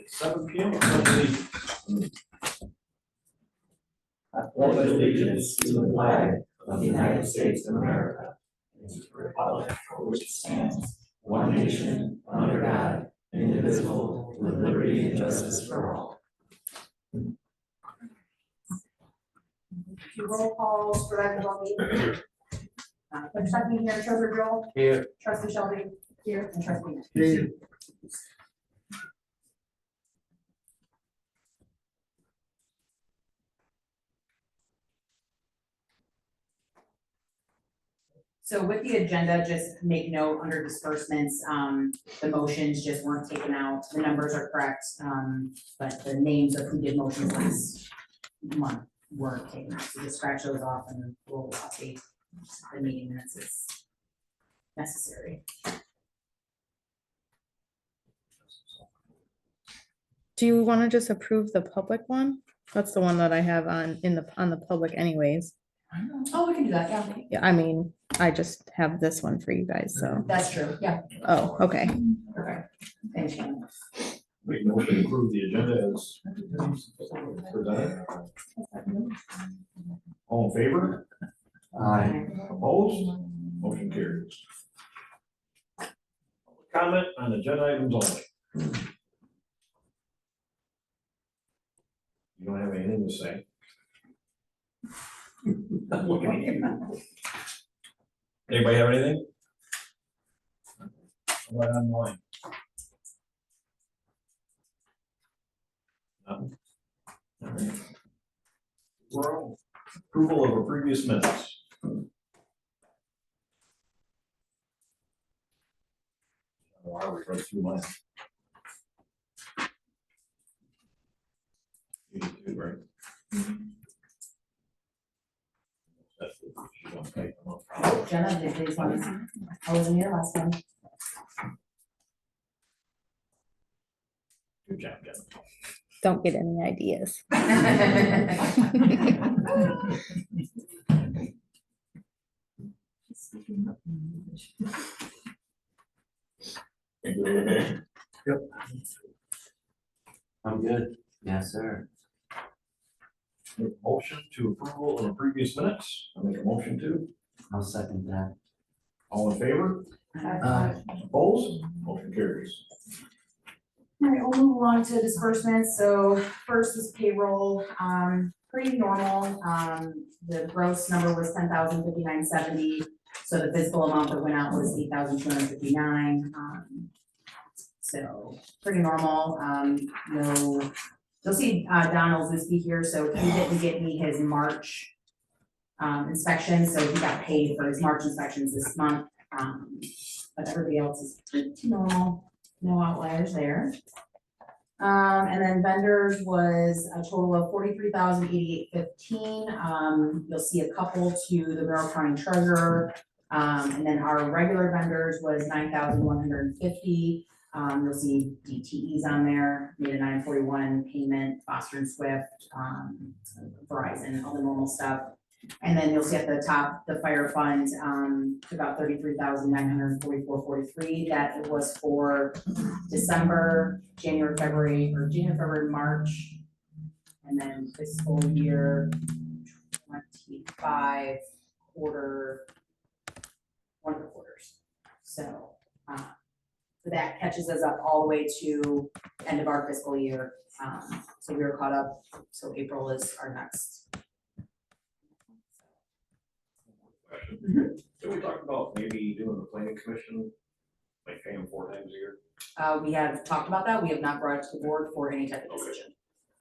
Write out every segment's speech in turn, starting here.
7 p.m. I pledge allegiance to the flag of the United States of America, and to the republic for which it stands, one nation, under God, indivisible, with liberty and justice for all. Roll call, Supervisor Bobby. Trustee here, Treasurer Joel. Here. Trustee Shelby here, and Trustee Nick. Here. So with the agenda, just make note under disbursements, the motions just weren't taken out. The numbers are correct, but the names of who did motions last month weren't taken out. So just scratch those off and we'll update the meeting minutes as necessary. Do you want to just approve the public one? That's the one that I have on the public anyways. Oh, we can do that, yeah. Yeah, I mean, I just have this one for you guys, so. That's true, yeah. Oh, okay. Perfect. Thank you. Make motion to approve the agenda as presented. All in favor? Aye. Opposed? Motion carries. Comment on agenda items only. You don't have anything to say? I'm looking at you. Anybody have anything? How about online? Nothing? All right. We're on approval of a previous minutes. Why are we running through mine? You do too, right? That's what she's gonna take them up. Jenna did these ones. I wasn't here last time. Good job, Jenna. Don't get any ideas. Yep. I'm good. Yes, sir. Motion to approval of the previous minutes. I make a motion to. I'll second that. All in favor? Opposed? Motion carries. All right, we'll move along to disbursements. So first is payroll, pretty normal. The gross number was $10,059.70. So the fiscal amount that went out was $8,259. So pretty normal. No, you'll see Don Olszewski here. So he didn't get me his March inspection, so he got paid for his March inspections this month. But everybody else is pretty normal. No outliers there. And then vendors was a total of $43,088.15. You'll see a couple to the Merrill County Treasurer. And then our regular vendors was $9,150. You'll see DTEs on there, made a 941 payment, Foster and Swift, Verizon, all the normal stuff. And then you'll see at the top, the fire fund, about $33,944.43. That was for December, January, February, March, and then fiscal year 25 quarter, one of the quarters. So that catches us up all the way to end of our fiscal year. So we were caught up. So April is our next. So we talked about maybe doing the planning commission, like paying 4 times a year. We have talked about that. We have not brought it to the board for any type of decision.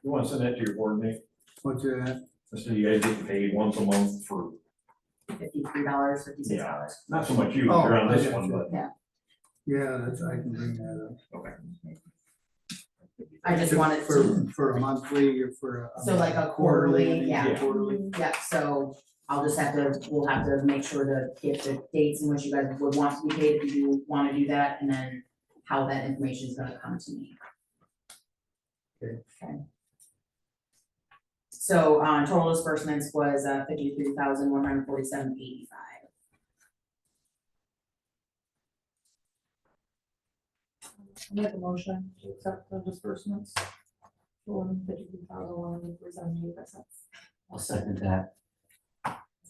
You want to send that to your board, Nate? What's that? So you guys get paid once a month for, $53, $56. not so much you, Oh, you're on this I one, but. Yeah, that's, I can bring that up. Okay. I just wanted to, For a monthly or for a. So like a quarterly, yeah. Quarterly. yeah, so I'll just have to, we'll have to make sure to get the dates in which you guys would want to be paid if you want to do that, and then how that information is gonna come to me. Okay. So, total disbursements was $53,147.85. Make a motion to accept the disbursements. $152,178. I'll second that.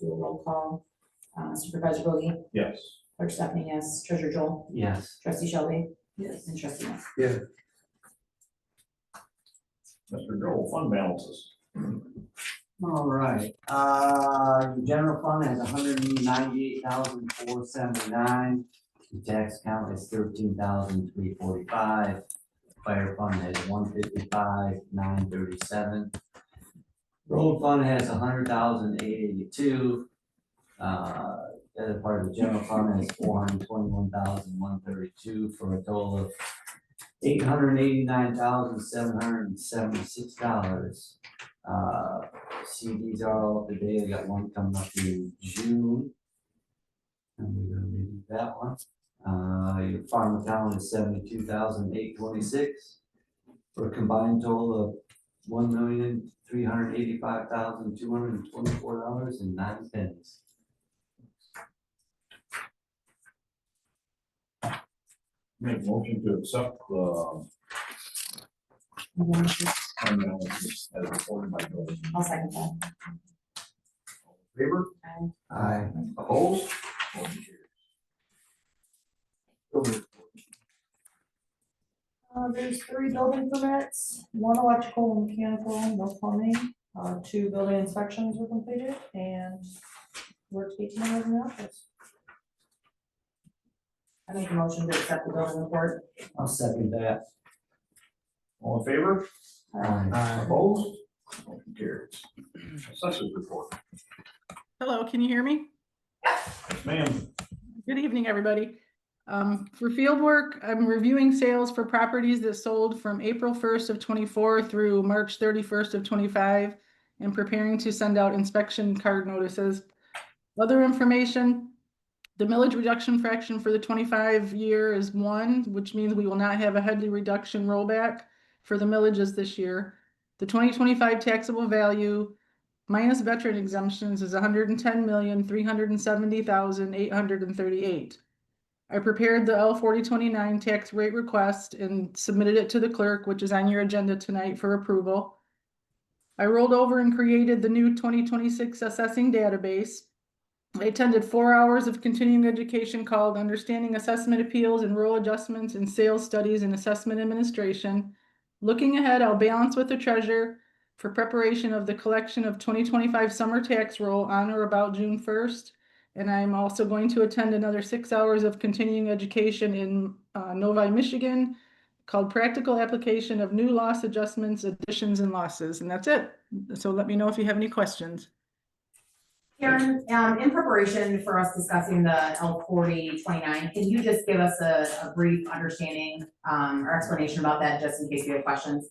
Do a roll call. Supervisor Bodie, Yes. Clerk Stephanie, yes. Treasurer Joel, Yes. Trustee Shelby. Yes. And Trustee Miss. Yeah, Mr. Joel, fund balances. All right, the general fund has 198,479. The tax account is 13,345. Fire fund has 155,937. Road fund has 100,882. The other part of the general fund has 421,132 for a total of $889,776. CDs are all up to date. I got one coming up in June. And we're gonna read that one. Your farm account is 72,826 for a combined total of $1,385,224.09. Make a motion to accept the fund balances as reported by Joel. I'll second that. Favor? Aye. Opposed? Motion carries. Building report. There's 3 building permits, 1 electrical and mechanical, no plumbing. 2 building inspections were completed and we're taking them in the office. I make a motion to accept the building report. I'll second that. All in favor? Aye. Opposed? Motion carries. Assessors report. Hello, can you hear me? Yes, ma'am. Good evening, everybody. For field work, I'm reviewing sales for properties that sold from April 1st of 24 through March 31st of 25 and preparing to send out inspection card notices. Other information, the millage reduction fraction for the 25 year is 1, which means we will not have a Headley reduction rollback for the millages this year. The 2025 taxable value minus veteran exemptions is 110,370,838. I prepared the L4029 tax rate request and submitted it to the clerk, which is on your agenda tonight for approval. I rolled over and created the new 2026 assessing database. I attended 4 hours of continuing education called Understanding Assessment Appeals and Rural Adjustments in Sales Studies and Assessment Administration. Looking ahead, I'll balance with the treasurer for preparation of the collection of 2025 summer tax roll on or about June 1st. And I'm also going to attend another 6 hours of continuing education in Novi, Michigan, called Practical Application of New Loss Adjustments, Additions, and Losses. And that's it. So let me know if you have any questions. Karen, in preparation for us discussing the L4029, can you just give us a brief understanding or explanation about that, just in case you have questions?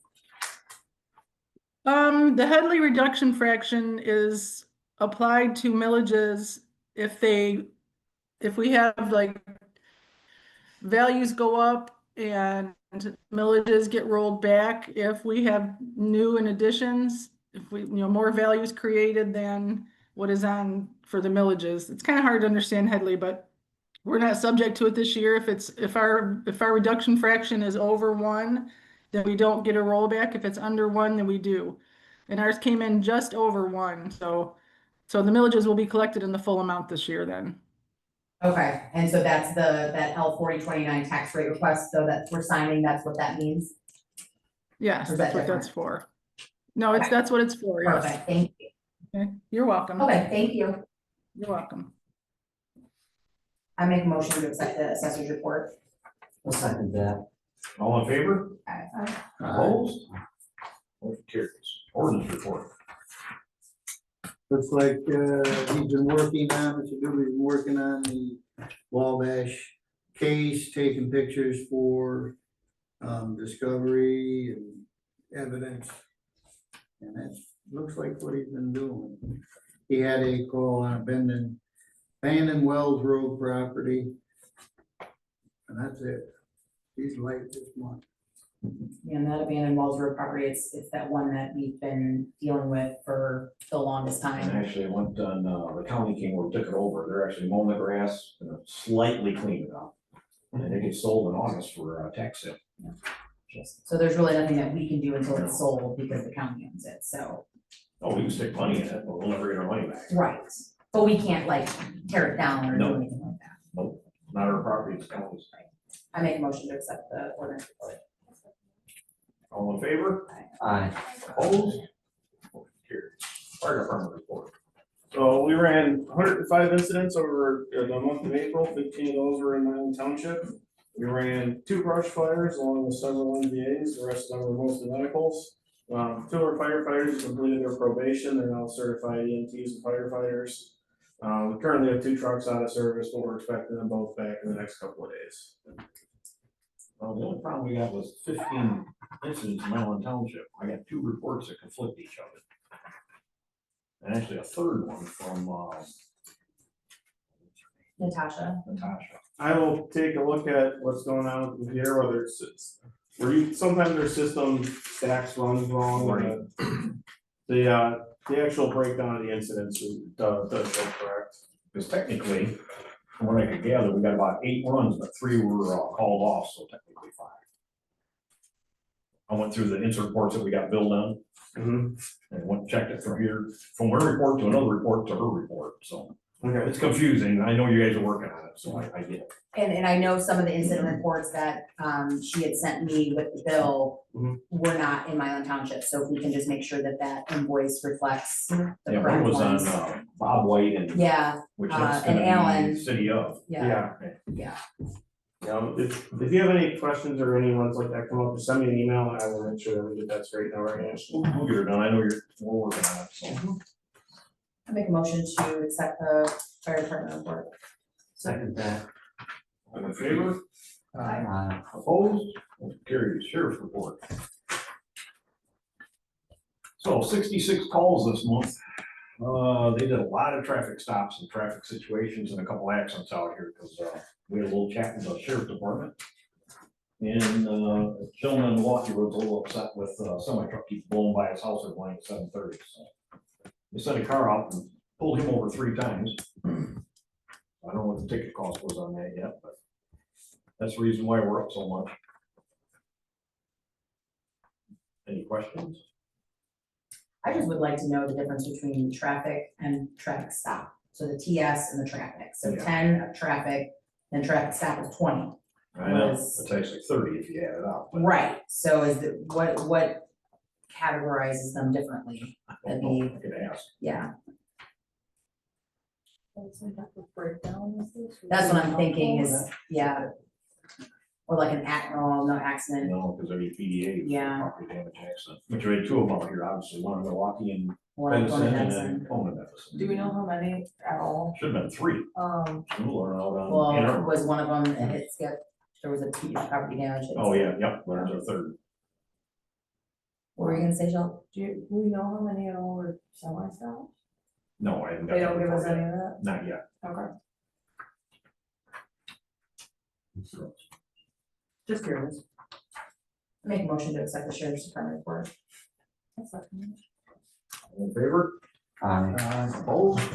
The Headley reduction fraction is applied to millages if we have like values go up and millages get rolled back. If we have new and additions, if we, more values created than what is on for the millages. It's kind of hard to understand Headley, but we're not subject to it this year. If our reduction fraction is over 1, then we don't get a rollback. If it's under 1, then we do. And ours came in just over 1. So the millages will be collected in the full amount this year then. Okay, and so that's that L4029 tax rate request, so that we're signing, that's what that means? Yes, Or is that's that what that's different? for. No, Okay. that's what it's for. Yes. Perfect, thank you. Okay. You're welcome. Okay, thank you. You're welcome. I make a motion to accept the assessor's report. I'll second that. All in favor? Aye. Opposed? Motion carries. Ordinance report. looks like, he's been working on, Mr. Doobie's been working on the Wabash case, taking pictures for, discovery and evidence. And that looks like what he's been doing. He had a call on abandoned Wells Road property. And that's it. He's late this month. And that abandoned Wells Road property, it's that one that we've been dealing with for the longest And time. actually, I went on, the county came over, took it over. They're actually mowing the grass, and slightly cleaned it up. And they get sold in August for tax sale. So there's really nothing that we can do until it's sold because the county owns it, so. Oh, we can stick money in it, but we'll never get our money back. Right, but we can't like tear it down or do No. anything like that. Nope, not our property, it's county's. I make a motion to accept the ordinance report. All in favor? Aye. Opposed? Motion carries. Fire department report. So we ran 105 incidents over the month of April, 15 of those were in Milan Township. We ran 2 brush fires along with several NVAs, the rest of them were mostly medicals. 2 of our firefighters completed their probation, they're now certified EMTs and firefighters. We currently have 2 trucks out of service, but we're expecting them both back in the next couple of days. Well, the only problem we got was 15 incidents in Milan Township. I got 2 reports that conflict each other. And actually a third one from Natasha. Natasha. I will take a look at what's going on with the computer, whether sometimes their system stacks runs wrong. and The actual breakdown of the incidents does show correct. Because technically, from what I could gather, we got about 8 runs, but 3 were called off, so technically 5. I went through the incident reports that we got billed on and went and checked it from her report to another report to her report, so. Okay. It's confusing. I know you guys are working on it, so I get it. And I know some of the incident reports that she had sent me with the bill were not in Milan Township, so if we can just make sure that that invoice reflects the Yeah, correct one was on ones. Bob White and. Yeah, Which and is gonna Alan. be City of. yeah, If you have any questions or any ones like that come up, just send me an email and I will make sure that we get that straightened out right now. We'll get her done. I know we're working on it, so. I make a motion to accept the fire department report. Second that. All in favor? Aye. Opposed? Motion carries. Sheriff's report. So 66 calls this month. They did a lot of traffic stops and traffic situations and a couple accidents out here because we had a little chat with the sheriff's department. And a gentleman in Milwaukee Road's a little upset with semi truck keeps blowing by his house at 7:30. So they sent a car out and pulled him over 3 times. I don't know what the ticket cost was on that yet, but that's the reason why we're up so much. Any questions? I just would like to know the difference between traffic and traffic stop, so the TS and the traffic, so Yeah. 10 of traffic, then traffic stop is 20. I know, Was- it's actually 30 if you add it up. but Right, so is it, what categorizes them differently? I don't know, I could ask. Yeah, that's what I'm thinking is, yeah. Or like an no accident, No, because they're PDA. Yeah. Property damage accident, which we had 2 of them out here, obviously, one in Milwaukee and or Edison one and Edison. then Coleman Edison. Do we know how many at all? Should have been 3. We'll learn out on. Ann Well, Arbor. was one of them, and it's got, there was a property damage. Oh, yeah, yep, there's our 3rd. What were you gonna say, Jill? Do we know how many at all were semi-stops? No, I haven't got. They that don't give us report any yet. of that? Not yet. Okay. So, Just curious. Make a motion to accept the sheriff's department report. all in favor? Aye. Opposed?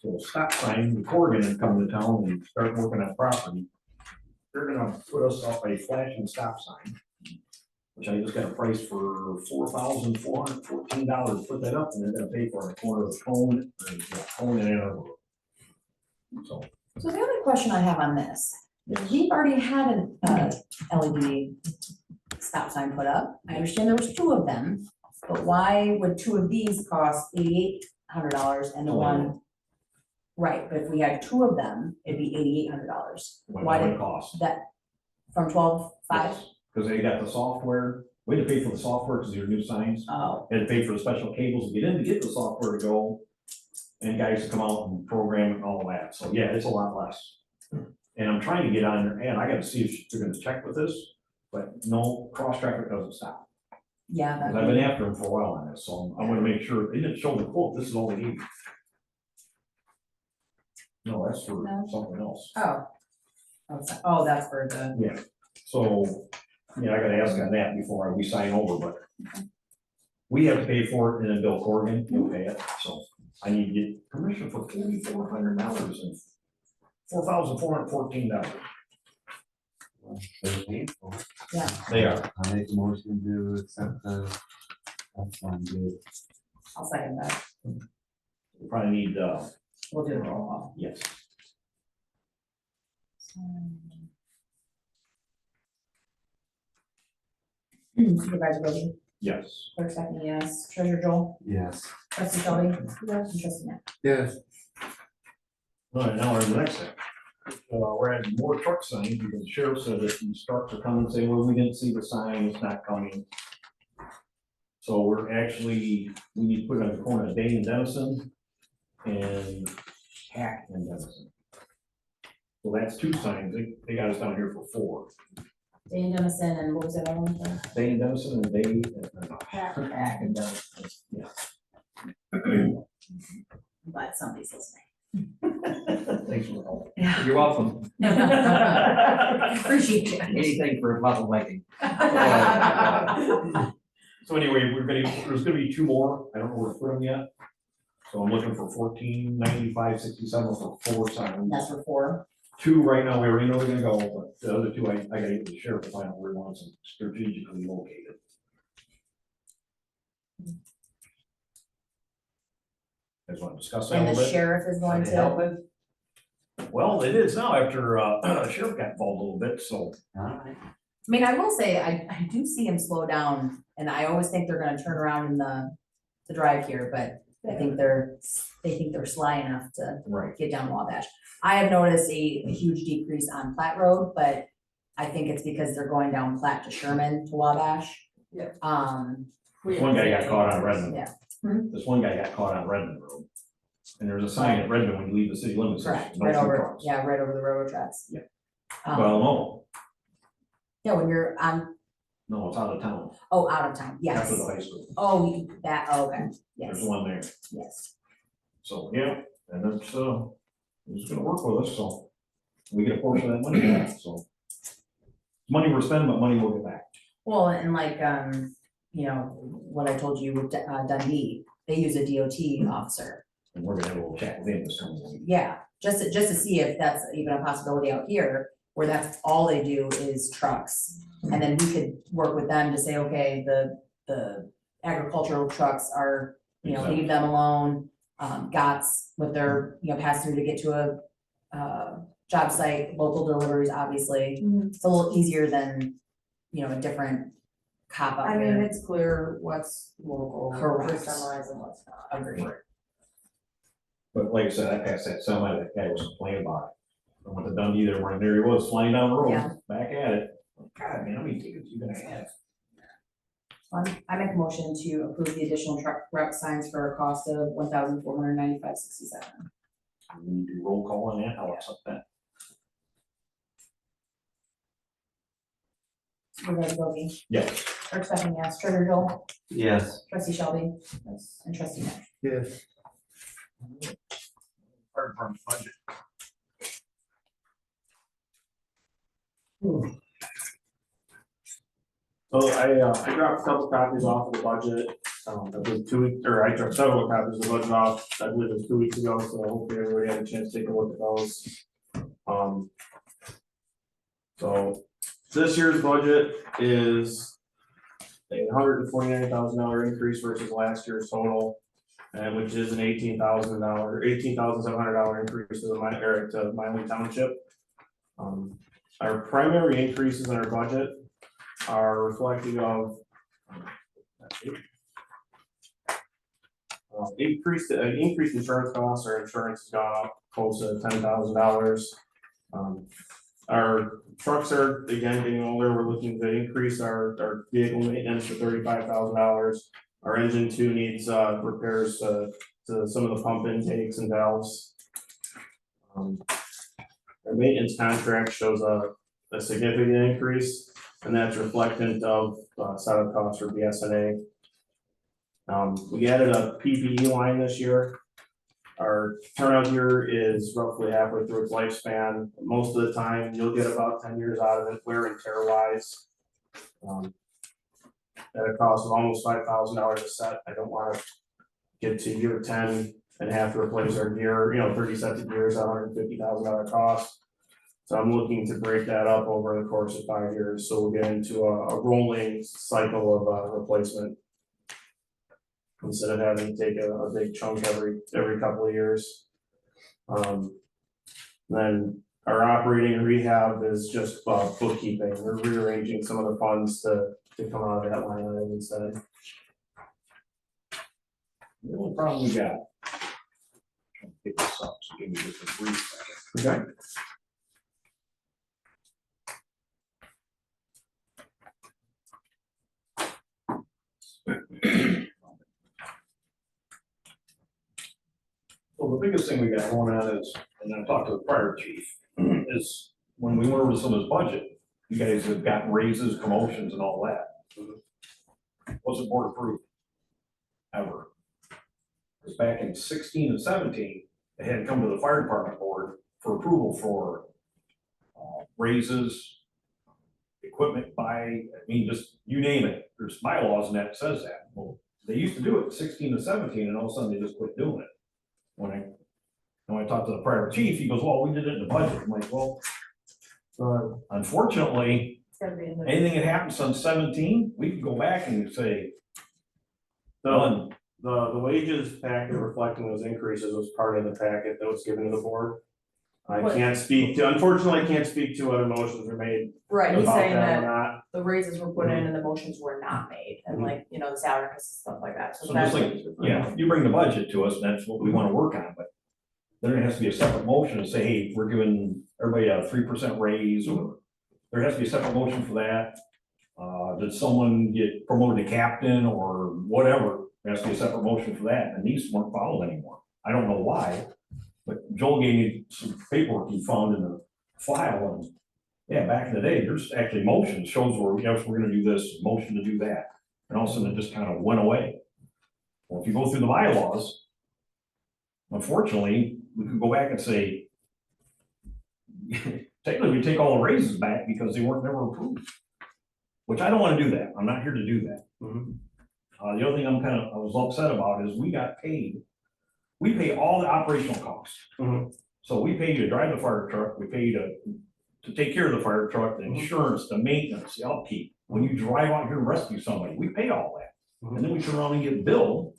So stop sign, Corrigan had come to town and start working on property. They're gonna put us up a flashing stop sign, which I just got a price for $4,414 to put that up, and they're gonna pay for a corner of Cone and Ann Arbor. So, So the other question I have on this, is we've already had an LED stop sign put up. I understand there was 2 of them, but why would 2 of these cost $8,800 and the one? Right, but if we had 2 of them, it'd be $8,800. what Why would did it cost? that, from 12,500? Because they got the software, we had to pay for the software because they're new signs. Oh, Had to pay for the special cables to get in to get the software to go. And guys to come out and program and all that, so yeah, it's a lot less. And I'm trying to get on there, and I gotta see if they're gonna check with this, but no, cross traffic doesn't stop. yeah, 'Cause that, I've been after them for a while on this, so I wanna make sure, they didn't show the quote, this is all they need. No, that's for No. something else. oh, that's for the, Yeah, so, yeah, I gotta ask on that before we sign over, but we have to pay for it and then Bill Corrigan, he'll pay it, so. I need to get permission for $4,400 and $4,414. They're painful. They are. I make a motion to accept the, that's one good. I'll second that. We probably need, We'll do a roll call. yes. Supervisor Brody, Yes. clerk Stephanie, yes. Treasurer Joel, Yes. trustee Shelby, yes. And trustee Matt. Yes, All right, now we're in the next thing. We're adding more truck signs because the sheriff said that these trucks are coming and say, well, we didn't see the sign, it's not coming. So we're actually, we need to put it on the corner of Day and Dennison and Hack and Dennison. So that's 2 signs. They got us down here for 4. Dane Dennison and what was that other one? Day and Dennison and Day Hack. Hack and Dennison. Yeah. I'm glad somebody's listening. Thanks for the help. Yeah. You're welcome. Appreciate you. Anything for a bottle liking. So anyway, there's gonna be 2 more. I don't know where to put them yet. So I'm looking for 149567 for 4 signs. That's for 4. 2 right now, we already know they're gonna go, but the other 2, I gotta get the sheriff to find out where he wants them strategically located. You guys wanna discuss that a And the little bit? sheriff is going to, Well, it is now after, sheriff got involved a little bit, so. I mean, I will say, I do see him slow down, and I always think they're gonna turn around in the drive here, but I think they think they're sly enough to Right. get down Wabash. I have noticed a huge decrease on Platte Road, but I think it's because they're going down Platte to Sherman to Wabash. Yeah. This one guy got caught on Redmond. Yeah. This one guy got caught on Redmond Road. And there's a sign at Redmond when you leave the city limits. says Correct, no right food over, trucks. yeah, right over the railroad tracks. Yeah. Um, Well, yeah, when you're on, no, it's out of town, out of town, yes. after the high school. Oh, okay, yes, There's one there. yes. So, yeah, and it's gonna work with us, so we get a portion of that money back, so. Money we're spending, but money we'll get back. Well, and like, what I told you with Dundee, they use a DOT officer. And we're gonna have a little chat with him this coming week. Yeah, just to see if that's even a possibility out here, where that's all they do is trucks. And then we could work with them to say, okay, the agricultural trucks are, leave them alone. GOTS with their, pass through to get to a job site, local deliveries, obviously. It's a little easier than, a different cop out I mean, here. it's clear what's local. Correct. For summarize and what's not. Agreed. But like I said, I passed that semi, that guy was complaining about it. I went to Dundee there, when there he was flying down the Yeah. road, back at it. God, man, how many tickets you gonna have? I make a motion to approve the additional truck rep signs for a cost of $1,495.67. We need to do roll call on that, I'll accept that. Supervisor Brody, Yes. clerk Stephanie, yes. Treasurer Joel, Yes. trustee Shelby, yes. And trustee Matt. yes. Fire department budget. So I dropped a couple copies off of the budget, I believe 2 weeks, or I dropped several copies of the budget off, I believe it was 2 weeks ago, so hopefully everybody had a chance to take a look at those. So this year's budget is a $149,000 increase versus last year's total. And which is an $18,700 increase to to Milan Township. Our primary increases in our budget are reflective of increased insurance costs. Our insurance has gone up close to $10,000. Our trucks are again getting older. We're looking to increase our vehicle maintenance to $35,000. Our engine 2 needs repairs to some of the pump intakes and valves. Our maintenance contract shows a significant increase, and that's reflectant of setup costs for BSNA. We added a PPE line this year. Our turnout year is roughly halfway through its lifespan. Most of the time, you'll get about 10 years out of it, wear and tear wise. At a cost of almost $5,000 a set. I don't want to get to year 10 and have to replace our gear, 30 sets of gears, $150,000 cost. So I'm looking to break that up over the course of 5 years, so we'll get into a rolling cycle of replacement. Instead of having to take a big chunk every couple of years. Then our operating rehab is just bookkeeping, we're rearranging some of the funds to come out of that line item instead. The only problem we got. Pick this up, so give me just a brief second. Okay. Well, the biggest thing we got going on is, and I talked to the prior chief, is when we went over some of his budget, you guys have gotten raises, promotions and all that. Wasn't board approved. Ever. Because back in 16 and 17, they had to come to the fire department board for approval for raises, equipment just, you name it, there's bylaws and that says that. Well, they used to do it 16 to 17 and all of a sudden they just quit doing it. When I talked to the prior chief, he goes, well, we did it in the budget. I'm like, well, unfortunately, It's gotta be in the. anything that happened since 17, we can go back and say, The wages packet reflecting those increases was part of the packet that was given to the board. Unfortunately, I can't speak to what motions were made Right, he's about saying that or that not. the raises were put in and the motions were not made, and like, the salary and stuff like that, so So that's just what like, he's referring to. you bring the budget to us, and that's what we wanna work on, but there has to be a separate motion and say, hey, we're giving everybody a 3% raise, or there has to be a separate motion for that. Did someone get promoted to captain or whatever, there has to be a separate motion for that, and these weren't followed anymore. I don't know why, but Joel gave me some paperwork he found in the file, and yeah, back in the day, there's actually motions, shows where, yes, we're gonna do this, motion to do that, and all of a sudden it just kind of went away. Well, if you go through the bylaws, unfortunately, we could go back and say, technically, we take all the raises back because they weren't never approved. Which I don't wanna do that, I'm not here to do that. The other thing I was upset about is we got paid, we pay all the operational costs. So we pay you to drive the fire truck, we pay you to take care of the fire truck, the insurance, the maintenance, the upkeep. When you drive out here and rescue somebody, we pay all that. And then we turn around and get billed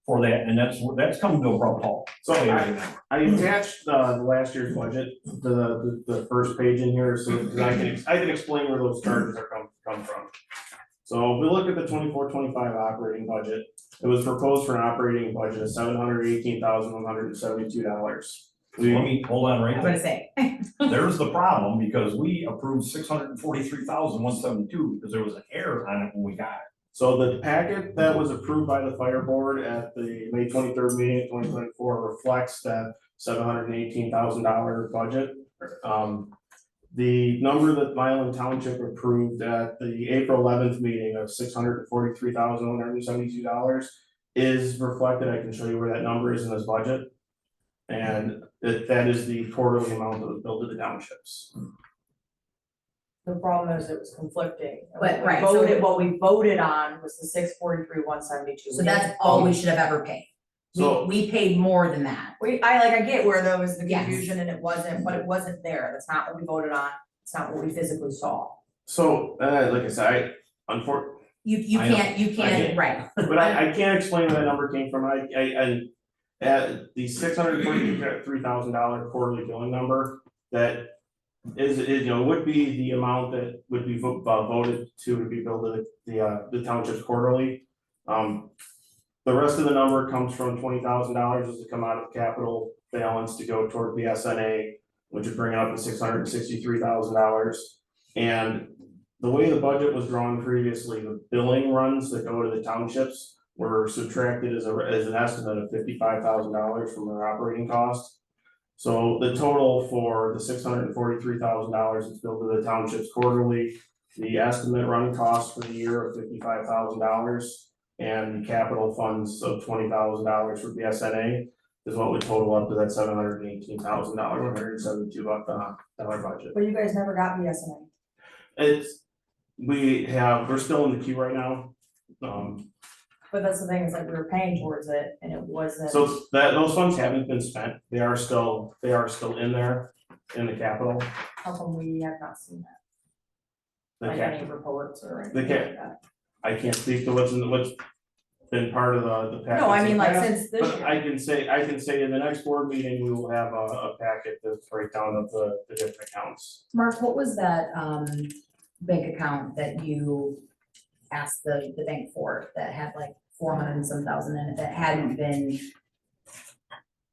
for that, and that's coming to a abrupt halt. So I attached the last year's budget to the first page in here, so that I can explain where those charges are come from. So if we look at the 24-25 operating budget, it was proposed for an operating budget of $718,172. Let me, hold on I'm right gonna there. say, There's the problem, because we approved 643,172, because there was an error on it when we got it. So the packet that was approved by the fire board at the May 23rd meeting of 2024 reflects that $718,000 budget. The number that Milan Township approved at the April 11th meeting of $643,172 is reflected. I can show you where that number is in this budget. And that is the quarterly amount that was billed to the townships. The problem is it was conflicting. But, What we right, so- voted- What we voted on was the 643,172. so that's all we should have ever paid. So- We paid more than that. I get where there was the Yes. confusion and it wasn't, but it wasn't there, that's not what we voted on, it's not what we physically saw. So, like I said, I know. You can't, right. but I can't explain where that number came from. At the $643,000 quarterly billing number, that is, would be the amount that would be voted to be billed to the townships quarterly. The rest of the number comes from $20,000 is to come out of capital balance to go toward the SNA, which would bring it up to $663,000. And the way the budget was drawn previously, the billing runs that go to the townships were subtracted as an estimate of $55,000 from their operating costs. So the total for the $643,000 is billed to the townships quarterly, the estimate running cost for the year of $55,000, and the capital funds of $20,000 for the SNA is what would total up to that $718,172 budget. But you guys never got the SNA. We're still in the queue right now. But that's the thing, is like we were paying towards it and it wasn't. So those funds haven't been spent, they are still in there, in the capital. How come we have not seen that? The Like cap, any reports or The anything like that? I can't speak to what's been part of the package. No, I mean, like, in the past, since this But year. I can say in the next board meeting, we will have a packet that's breakdown of the different accounts. Mark, what was that, bank account that you asked the bank for that had like 400 and some thousand in it that hadn't been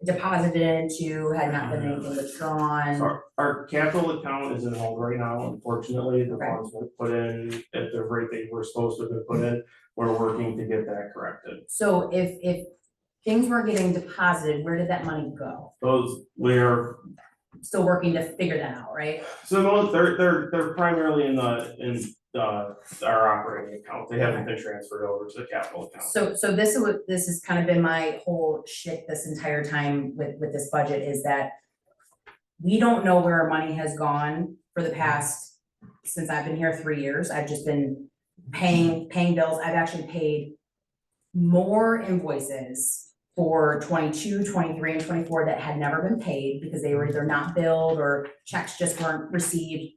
deposited into, had not been anything withdrawn? So our capital account is in hold right now, unfortunately, the Okay. funds were put in at the rate they were supposed to have been put in, we're working to get that corrected. So if things weren't getting deposited, where did that money go? We're, Still working to figure that out, right? so they're primarily in our operating account, they haven't been transferred over to the capital account. So this is what, this has kind of been my whole shtick this entire time with this budget, is that we don't know where our money has gone for the past, since I've been here 3 years. I've just been paying bills. I've actually paid more invoices for 22, 23, and 24 that had never been paid because they were either not billed or checks just weren't received.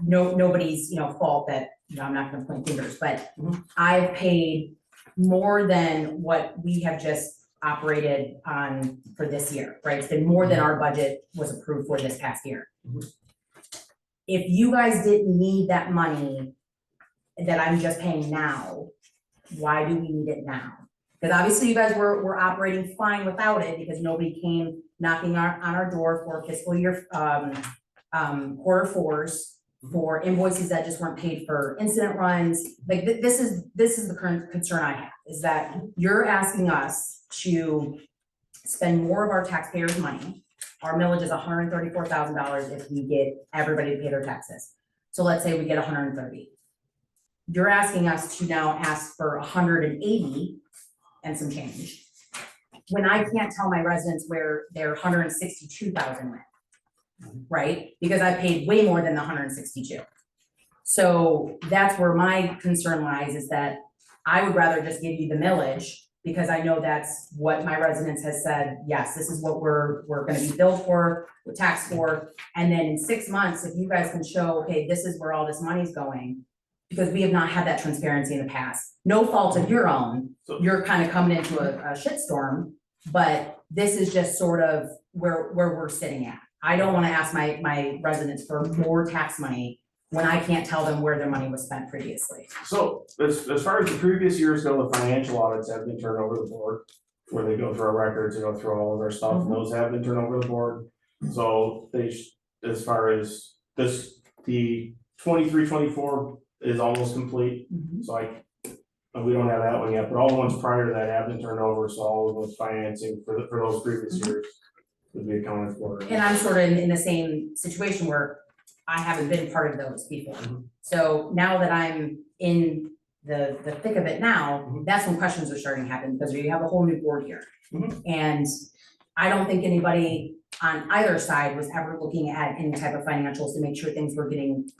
Nobody's, fault that, I'm not gonna point fingers, but I've paid more than what we have just operated on for this year, right? It's been more than our budget was approved for this past year. If you guys didn't need that money that I'm just paying now, why do we need it now? Because obviously you guys were operating fine without it because nobody came knocking on our door for fiscal year, quarter fours, for invoices that just weren't paid for incident runs. Like, this is the current concern I have, is that you're asking us to spend more of our taxpayers' money. Our millage is $134,000 if we get everybody to pay their taxes. So let's say we get 130. You're asking us to now ask for 180 and some change, when I can't tell my residents where their 162,000 went, right? Because I paid way more than the 162. So that's where my concern lies, is that I would rather just give you the millage, because I know that's what my residents has said, yes, this is what we're gonna be billed for, we're taxed for, and then in 6 months, if you guys can show, okay, this is where all this money's going, because we have not had that transparency in the past. No fault of your own, you're kind of coming into a shitstorm, but this is just sort of where we're sitting at. I don't wanna ask my residents for more tax money when I can't tell them where their money was spent previously. So as far as the previous years go, the financial audits have been turned over to the board, where they go through our records, they go through all of our stuff, and those have been turned over to the board. So as far as this, the 23-24 is almost complete, so we don't have that one yet, but all the ones prior to that have been turned over, so all of those financing for those previous years would be accounted for. And I'm sort of in the same situation where I haven't been part of those before. So now that I'm in the thick of it now, that's when questions are starting to happen, because you have a whole new board here. And I don't think anybody on either side was ever looking at any type of financials to make sure things were getting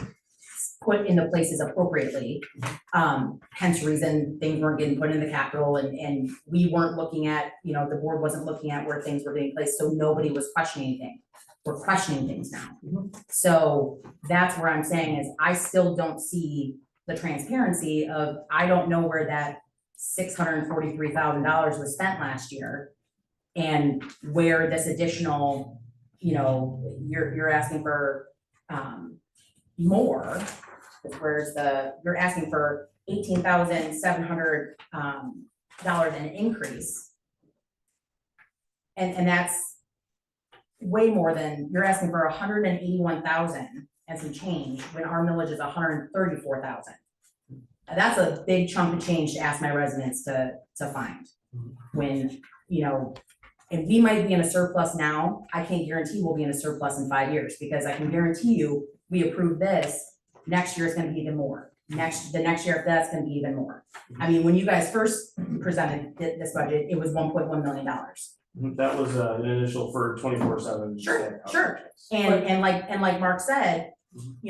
put in the places appropriately. Hence reason things weren't getting put in the capital, and we weren't looking at, the board wasn't looking at where things were being placed, so nobody was questioning anything. We're questioning things now. So that's where I'm saying is, I still don't see the transparency of, I don't know where that $643,000 was spent last year, and where this additional, you're asking for more. You're asking for $18,700 an increase. And that's way more than, you're asking for 181,000 and some change, when our millage is 134,000. That's a big chunk of change to ask my residents to find, when, and we might be in a surplus now. I can't guarantee we'll be in a surplus in 5 years, because I can guarantee you, we approve this, next year is gonna be even more. The next year after that's gonna be even more. I mean, when you guys first presented this budget, it was $1.1 million. That was an initial for 24/7. Sure. And like Mark said,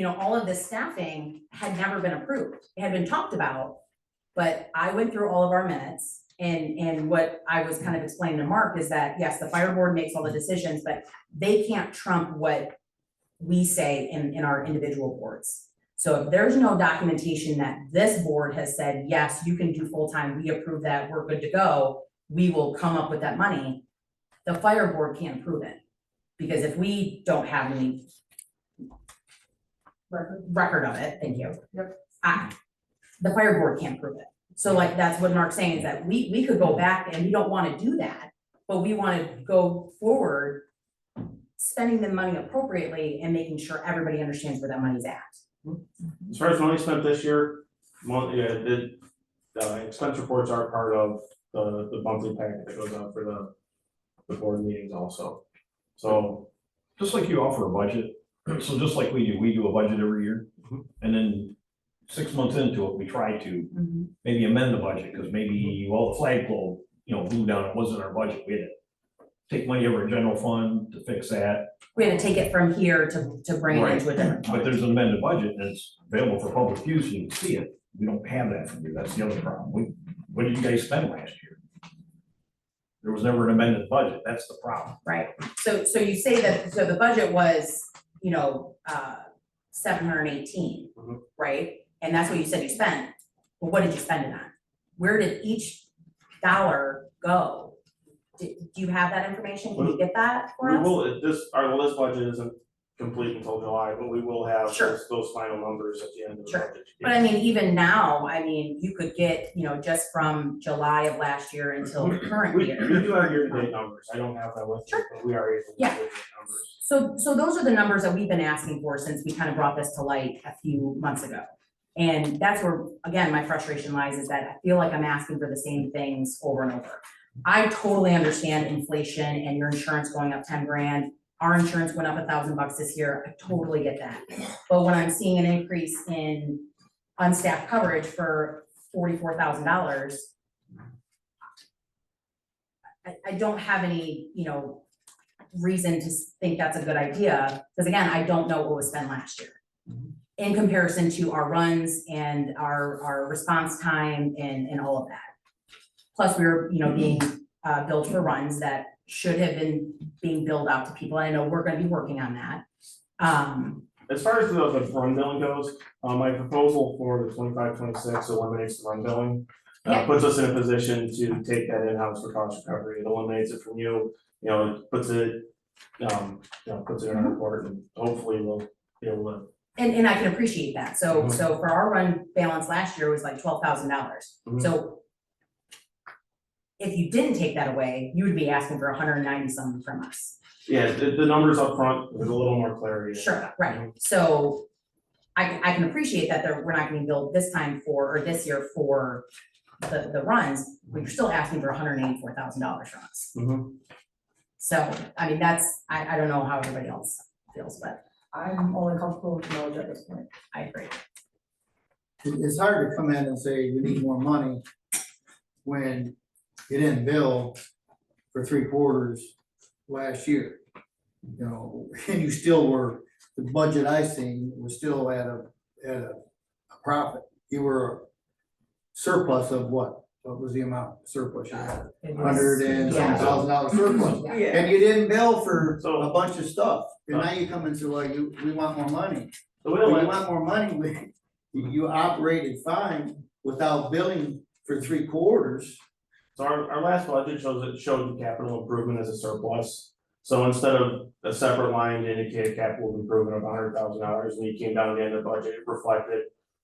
all of this staffing had never been approved. It had been talked about, But I went through all of our minutes, and what I was kind of explaining to Mark is that, yes, the fire board makes all the decisions, but they can't trump what we say in our individual boards. So if there's no documentation that this board has said, yes, you can do full-time, we approve that, we're good to go, we will come up with that money, the fire board can't approve it. Because if we don't have any record of it, thank you. Yep. The fire board can't prove it. So like, that's what Mark's saying, is that we could go back, and we don't wanna do that, but we wanna go forward spending the money appropriately and making sure everybody understands where that money's at. As far as money spent this year, the expense reports are part of the monthly packet that goes out for the board meetings also. So, Just like you offer a budget, so just like we do a budget every year. And then 6 months into it, we try to maybe amend the budget, because maybe, well, the flagpole, blew down, it wasn't our budget, we had to take money over a general fund to fix that. We had to take it from here to bring it into a different But fund. there's an amended budget, and it's available for public use, you can see it. We don't have that from you, that's the other problem. What did you guys spend last year? There was never an amended budget, that's the problem. Right, so you say that, so the budget was, 718, right? And that's what you said you spent, but what did you spend it on? Where did each dollar go? Do you have that information? Can you get that for we us? will, this budget isn't complete until July, but we will have Sure. those final numbers at the end of the Sure. budget. But I mean, even now, you could get, just from July of last year until the current We year. do have year-to-date numbers, I don't have that with me, but we are able to Yeah. get year-to-date numbers. So those are the numbers that we've been asking for since we kind of brought this to light a few months ago. And that's where, again, my frustration lies, is that I feel like I'm asking for the same things over and over. I totally understand inflation and your insurance going up 10 grand. Our insurance went up $1,000 this year. I totally get that. But when I'm seeing an increase in unstaffed coverage for $44,000, I don't have any, reason to think that's a good idea, because again, I don't know what was spent last year in comparison to our runs and our response time and all of that. Plus, we were, being billed for runs that should have been being billed out to people. I know we're gonna be working on that. As far as the run billing goes, my proposal for the 25-26 eliminates the run billing. Yeah. Puts us in a position to take that in-house for cost recovery, it eliminates it from you, it puts it, puts it in our report, and hopefully we'll be able to. And I can appreciate that. So for our run balance last year was like $12,000. So if you didn't take that away, you would be asking for 190 something from us. Yeah, the numbers up front, there's a little more clarity. Sure, right. So I can appreciate that we're not gonna build this time or this year for the runs, but you're still asking for $184,000 from us. So, I mean, I don't know how everybody else feels, but I'm only comfortable with the knowledge at this point. I agree. It's hard to come in and say you need more money when you didn't bill for 3/4 last year. And you still were, the budget I seen was still at a profit. You were surplus of what? What was the amount surplus you had? $100,000 surplus. Yeah. And you didn't bill for So- a bunch of stuff. And now you come and say, well, we want more money. So we Well, don't you have, want more money, you operated fine without billing for 3/4. so our last budget showed the capital improvement as a surplus. So instead of a separate line to indicate capital improvement of $100,000, when you came down to the end of the budget, it reflected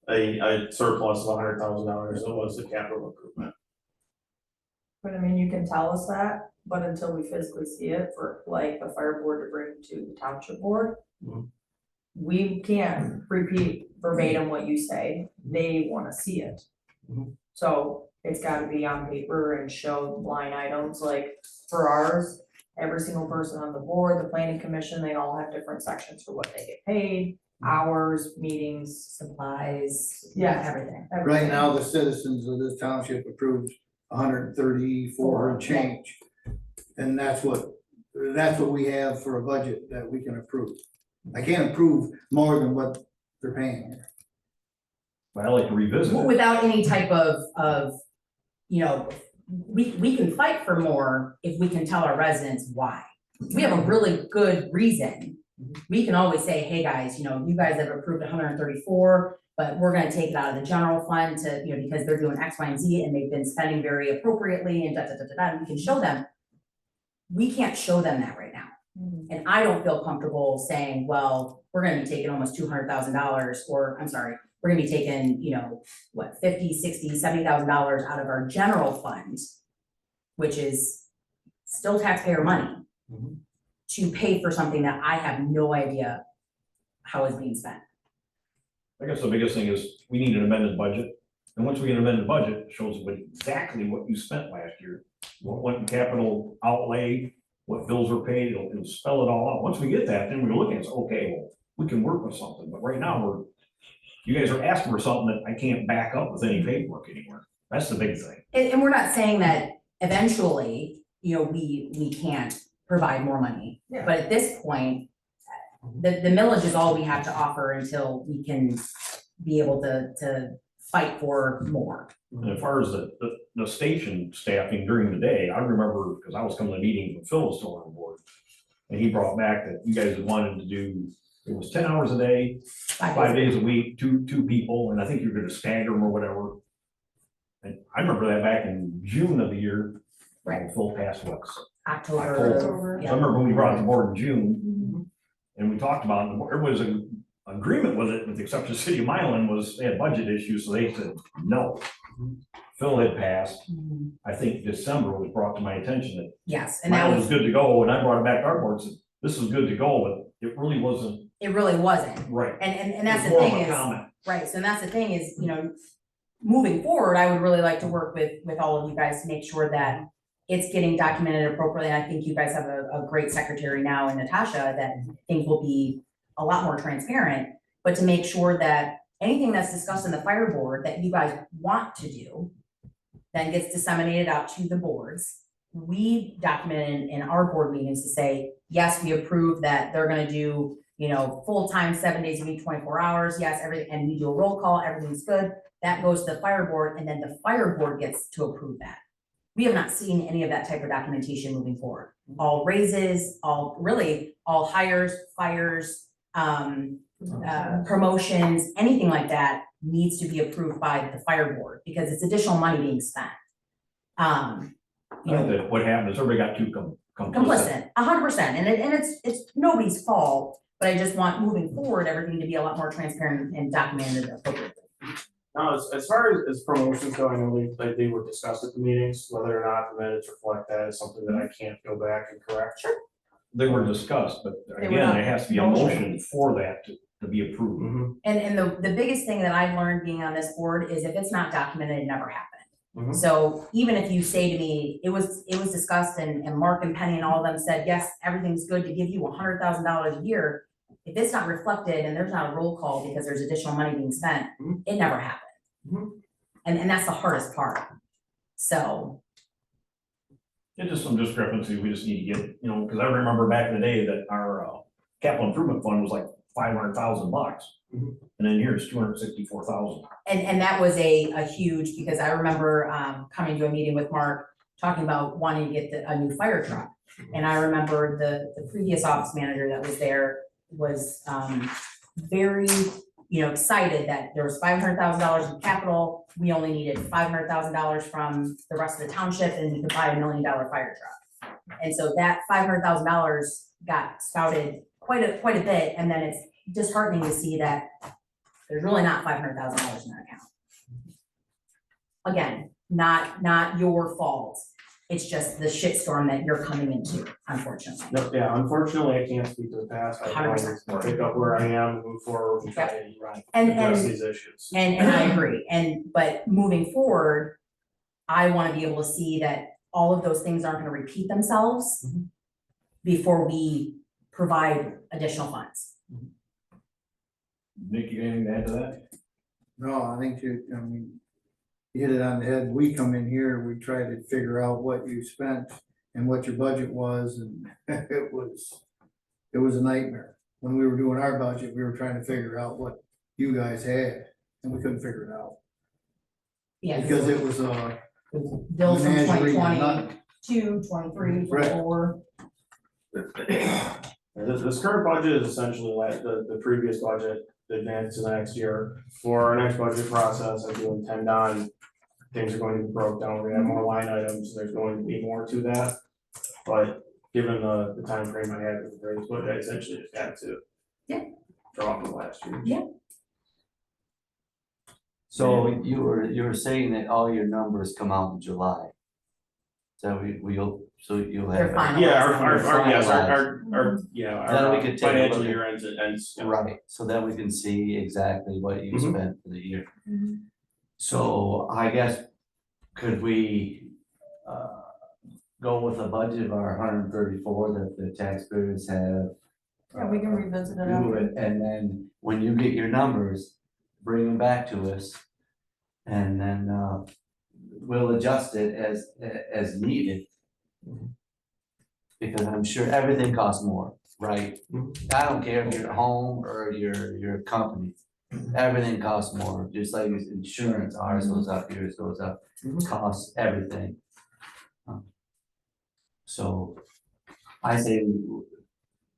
a surplus of $100,000, that was the capital improvement. But I mean, you can tell us that, but until we physically see it for like the fire board to bring to the township board. We can't repeat verbatim what you say, they wanna see it. So it's gotta be on paper and show line items, like for ours, every single person on the board, the planning commission, they all have different sections for what they get paid, hours, meetings, Supplies, Yes. everything. Right everything. now, the citizens of this township approved 134 and change. And that's what we have for a budget that we can approve. I can't approve more than what they're paying here. But I like to revisit it. without any type of, you know, we can fight for more if we can tell our residents why. We have a really good reason. We can always say, hey, guys, you know, you guys have approved 134, but we're gonna take it out of the general fund to, you know, because they're doing X, Y, and Z, and they've been spending very appropriately and and we can show them. We can't show them that right now. And I don't feel comfortable saying, well, we're gonna be taking almost $200,000, or I'm sorry, we're gonna be taking, you know, what, $50,000, $60,000, $70,000 out of our general fund, which is still taxpayer money, to pay for something that I have no idea how it's being spent. I guess the biggest thing is we need an amended budget. And once we get an amended budget, it shows exactly what you spent last year. What went in capital outlay, what bills were paid, it'll spell it all out. Once we get that, then we're looking at, okay, well, we can work with something. But right now, you guys are asking for something that I can't back up with any paperwork anywhere. That's the big thing. And we're not saying that eventually, you know, we can't provide more money. Yeah. But at this point, the millage is all we have to offer until we can be able to fight for more. And as far as the station staffing during the day, I remember, because I was coming to meetings when Phil was still on board. And he brought back that you guys wanted to do, it was 10 hours a day, 5 days a week, two people, and I think you're gonna stagger them or whatever. And I remember that back in June of the year. Right. Phil passed what? October. So I Yeah. remember when we brought it to board in June, and we talked about it, there was an agreement with it, with the exception of the city of Milan, was they had budget issues, so they said no. Phil had passed, I think December was brought to my attention that Yes, and that Milan was, was good to go, and I brought it back to our board, said, this is good to go, but it really wasn't it really wasn't. right. And that's It the was more thing of a is, comment. right, so that's the thing is, you know, moving forward, I would really like to work with all of you guys to make sure that it's getting documented appropriately. I think you guys have a great secretary now in Natasha, that things will be a lot more transparent, but to make sure that anything that's discussed in the fire board that you guys want to do then gets disseminated out to the boards. We document in our board meetings to say, yes, we approve that they're gonna do, you know, full-time, 7 days a week, 24 hours, yes, everything, and we do a roll call, everything's good. That goes to the fire board, and then the fire board gets to approve that. We have not seen any of that type of documentation moving forward. All raises, all hires, fires, promotions, anything like that needs to be approved by the fire board because it's additional money being spent. You I know, think that what happened is everybody got too complicit. complicit, 100%, and it's nobody's fault, but I just want moving forward, everything to be a lot more transparent and documented appropriately. Now, as far as promotions go, I know they were discussed at the meetings, whether or not the minutes reflect that is something that I can't go back and correct. Sure. They were discussed, but They were again, not there has to be a motion for that to be approved. Mhm. And the biggest thing that I've learned being on this board is if it's not documented, it never happened. Mhm. So even if you say to me, it was discussed and Mark and Penny and all of them said, yes, everything's good to give you $100,000 a year. If it's not reflected and there's not a roll call because there's additional money being spent, it never happened. And that's the hardest part. So. It's just some discrepancy, we just need to get, you know, because I remember back in the day that our capital improvement fund was like $500,000. And then here it's 264,000. And that was a huge, because I remember coming to a meeting with Mark, talking about wanting to get a new fire truck. And I remember the previous office manager that was there was very, you know, excited that there was $500,000 in capital. We only needed $500,000 from the rest of the township and we could buy $1 million fire truck. And so that $500,000 got spouted quite a bit, and then it's disheartening to see that there's really not $500,000 in that account. Again, not your fault. It's just the shitstorm that you're coming into, unfortunately. No, yeah, unfortunately, I can't speak to the past. I can only 100%. pick up where I am, move forward, and try to address these issues. And I agree, but moving forward, I wanna be able to see that all of those things aren't gonna repeat themselves before we provide additional funds. Nick, you got anything to add to that? No, I think you hit it on the head. We come in here, we try to figure out what you spent and what your budget was, and it was a nightmare. When we were doing our budget, we were trying to figure out what you guys had. and we couldn't figure it out. Yeah, Because it was, bills from menagerie and 2022, 23, Right. 24. This current budget is essentially like the previous budget, advanced to the next year. For our next budget process, I do intend on, things are going to be broke down, we have more line items, there's going to be more to that. But given the timeframe I had with the previous budget, I essentially just had to. Yeah. Draw from last year. Yeah. So you were saying that all your numbers come out in July. So you'll have. They're final. Yeah, our, yes, Then we our could take a financial look at- year ends. Right, so then we can see exactly what you Mhm. spent for the year. Mhm. So I guess, could we, go with a budget of our 134 that the taxpayers have? Yeah, we can revisit it Do after. it, and then when you get your numbers, bring them back to us. And then, we'll adjust it as needed. Because I'm sure everything costs more, right? I don't care if you're at home or your company, everything costs more, just like insurance, ours goes up, yours goes up, costs everything. So I say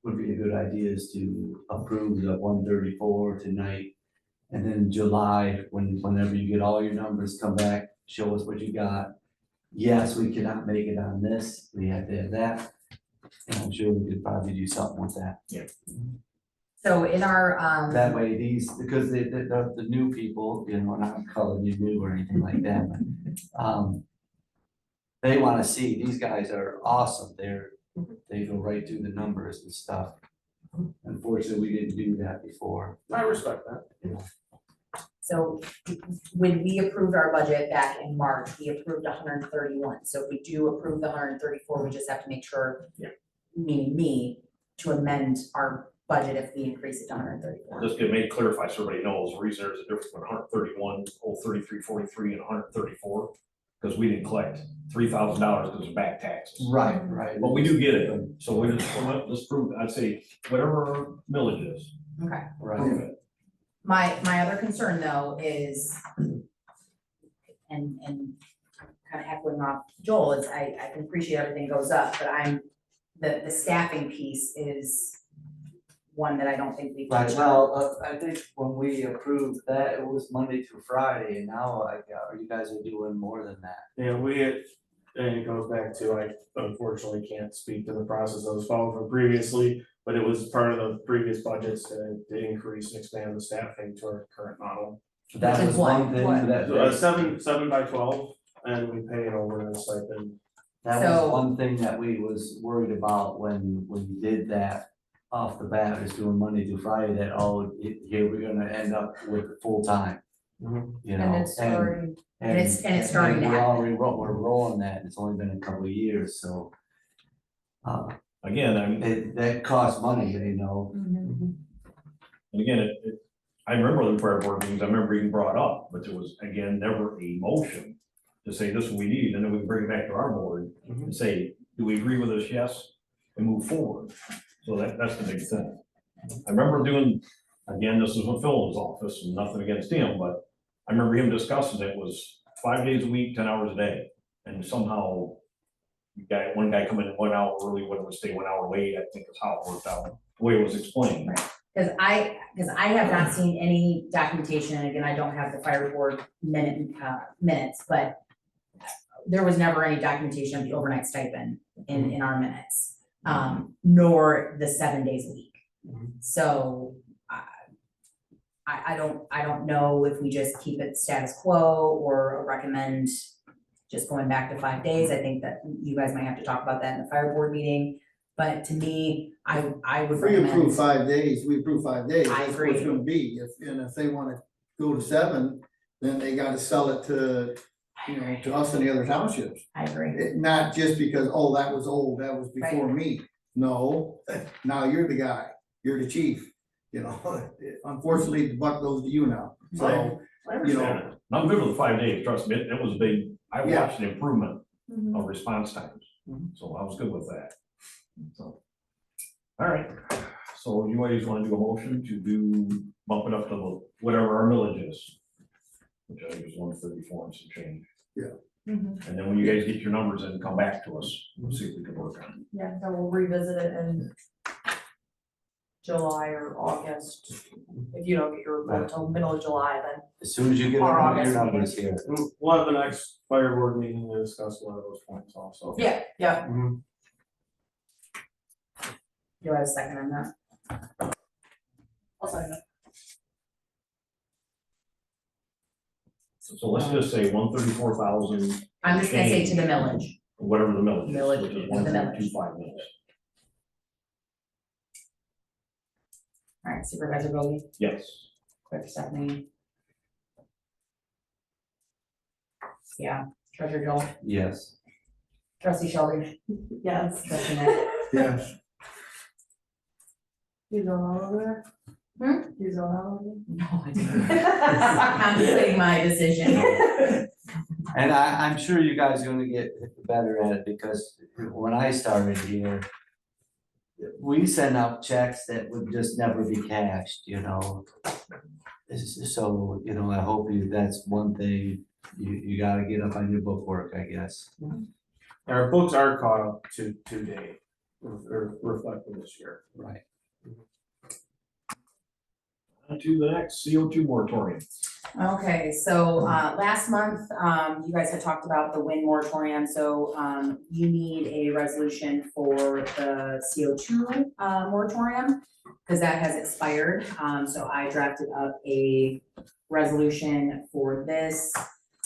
would be a good idea is to approve the 134 tonight. And then in July, whenever you get all your numbers, come back, show us what you got. Yes, we cannot make it on this, we have to have that. And I'm sure we could probably do something with that. So in our, That way because the new people, you know, we're not calling you new or anything like that, but, they wanna see, these guys are awesome, they go right through the numbers and stuff. Unfortunately, we didn't do that before. I respect that. so when we approved our budget back in March, we approved 131. So if we do approve the 134, we just have to make sure, meaning me, to amend our budget if we increase it to 134. Just to make clarify so everybody knows, the reason there's a difference between 131, 3343 and 134, because we didn't collect $3,000 because of back taxes. Right. But we do get it, so we just, let's prove, I'd say, whatever our millage is. Okay. Right. prove it. My other concern though is, and kind of echoing off Joel, is I can appreciate everything goes up, but the staffing piece is one that I don't think we've. Right, well, I think when we approved that, it was Monday through Friday, and now you guys are doing more than that. Yeah, and it goes back to, I unfortunately can't speak to the process that was followed from previously, but it was part of the previous budgets to increase and expand the staffing to our current model. That Which was is one what? thing that. So, 7 by 12, and we pay it over in a stipend. That So- was one thing that we was worried about when we did that off the bat, was doing Monday through Friday, that, here we're gonna end up with full-time. Mhm. You know, And it's already, And it's starting to we're happen. already we're rolling that, it's only been a couple of years, so. Again, I mean, That costs money, you know. and again, I remember the prior board meetings, I remember even brought up, but there was, again, never a motion to say this is what we need, and then we can bring it back to our board and say, do we agree with this? Yes, and move forward. So that's the big thing. I remember doing, again, this was in Phil's office, and nothing against him, but I remember him discussing it was 5 days a week, 10 hours a day, and somehow one guy come in 1 hour early, one would stay 1 hour late, I think is how it worked out, the way it was explained. Because I have not seen any documentation, and again, I don't have the fire board minutes, but there was never any documentation of the overnight stipend in our minutes, nor the 7 days a week. So I don't know if we just keep it status quo or recommend just going back to 5 days. I think that you guys might have to talk about that in the fire board meeting. But to me, I would If we recommend. approve 5 days, we approve 5 days, I that's what it's agree. gonna be, if they wanna go to 7, then they gotta sell it to, to us and the other townships. I agree. Not just because, oh, that was old, that was before me, no, now you're the guy, you're the chief, unfortunately, the buck goes to you now, so. I understand it. I'm good with the 5 days, trust me, it was big, I Yeah. watched the improvement of response times, so I was good with that. So, all right, so you guys wanna do a motion to bump it up to whatever our millage is? which I think is 134 and some change. Mhm. And then when you guys get your numbers in, come back to us, we'll see if we can work on Yeah, so we'll revisit it in July or August. If you don't get your report until middle of July, then As soon as you get Or your August numbers here. We'll have the next fire board meeting to discuss a lot of those points also. yeah. Mhm. Do I have a second on that? I'll sign it. So let's just say 134,000, I'm just gonna say to the millage. whatever the millage Millage, is, which is the millage. 1.25 mils. All right, Supervisor Bogey, Yes. Clerk Stephanie. Yeah, Treasurer Joel, Yes. Trustee Shelby, Yes. Trustee Nick. Yes. You going all over there? You going all over No, I didn't. Contemplating my decision. And I'm sure you guys are gonna get better at it, because when I started here, we send out checks that would just never be cashed, you know. So, you know, I hope that's one thing you gotta get up on your bookwork, I guess. Our books are caught up to date, reflecting this year. Right. On to the next CO2 moratorium. Okay, so last month, you guys had talked about the wind moratorium, so you need a resolution for the CO2 moratorium, because that has expired. So I drafted up a resolution for this.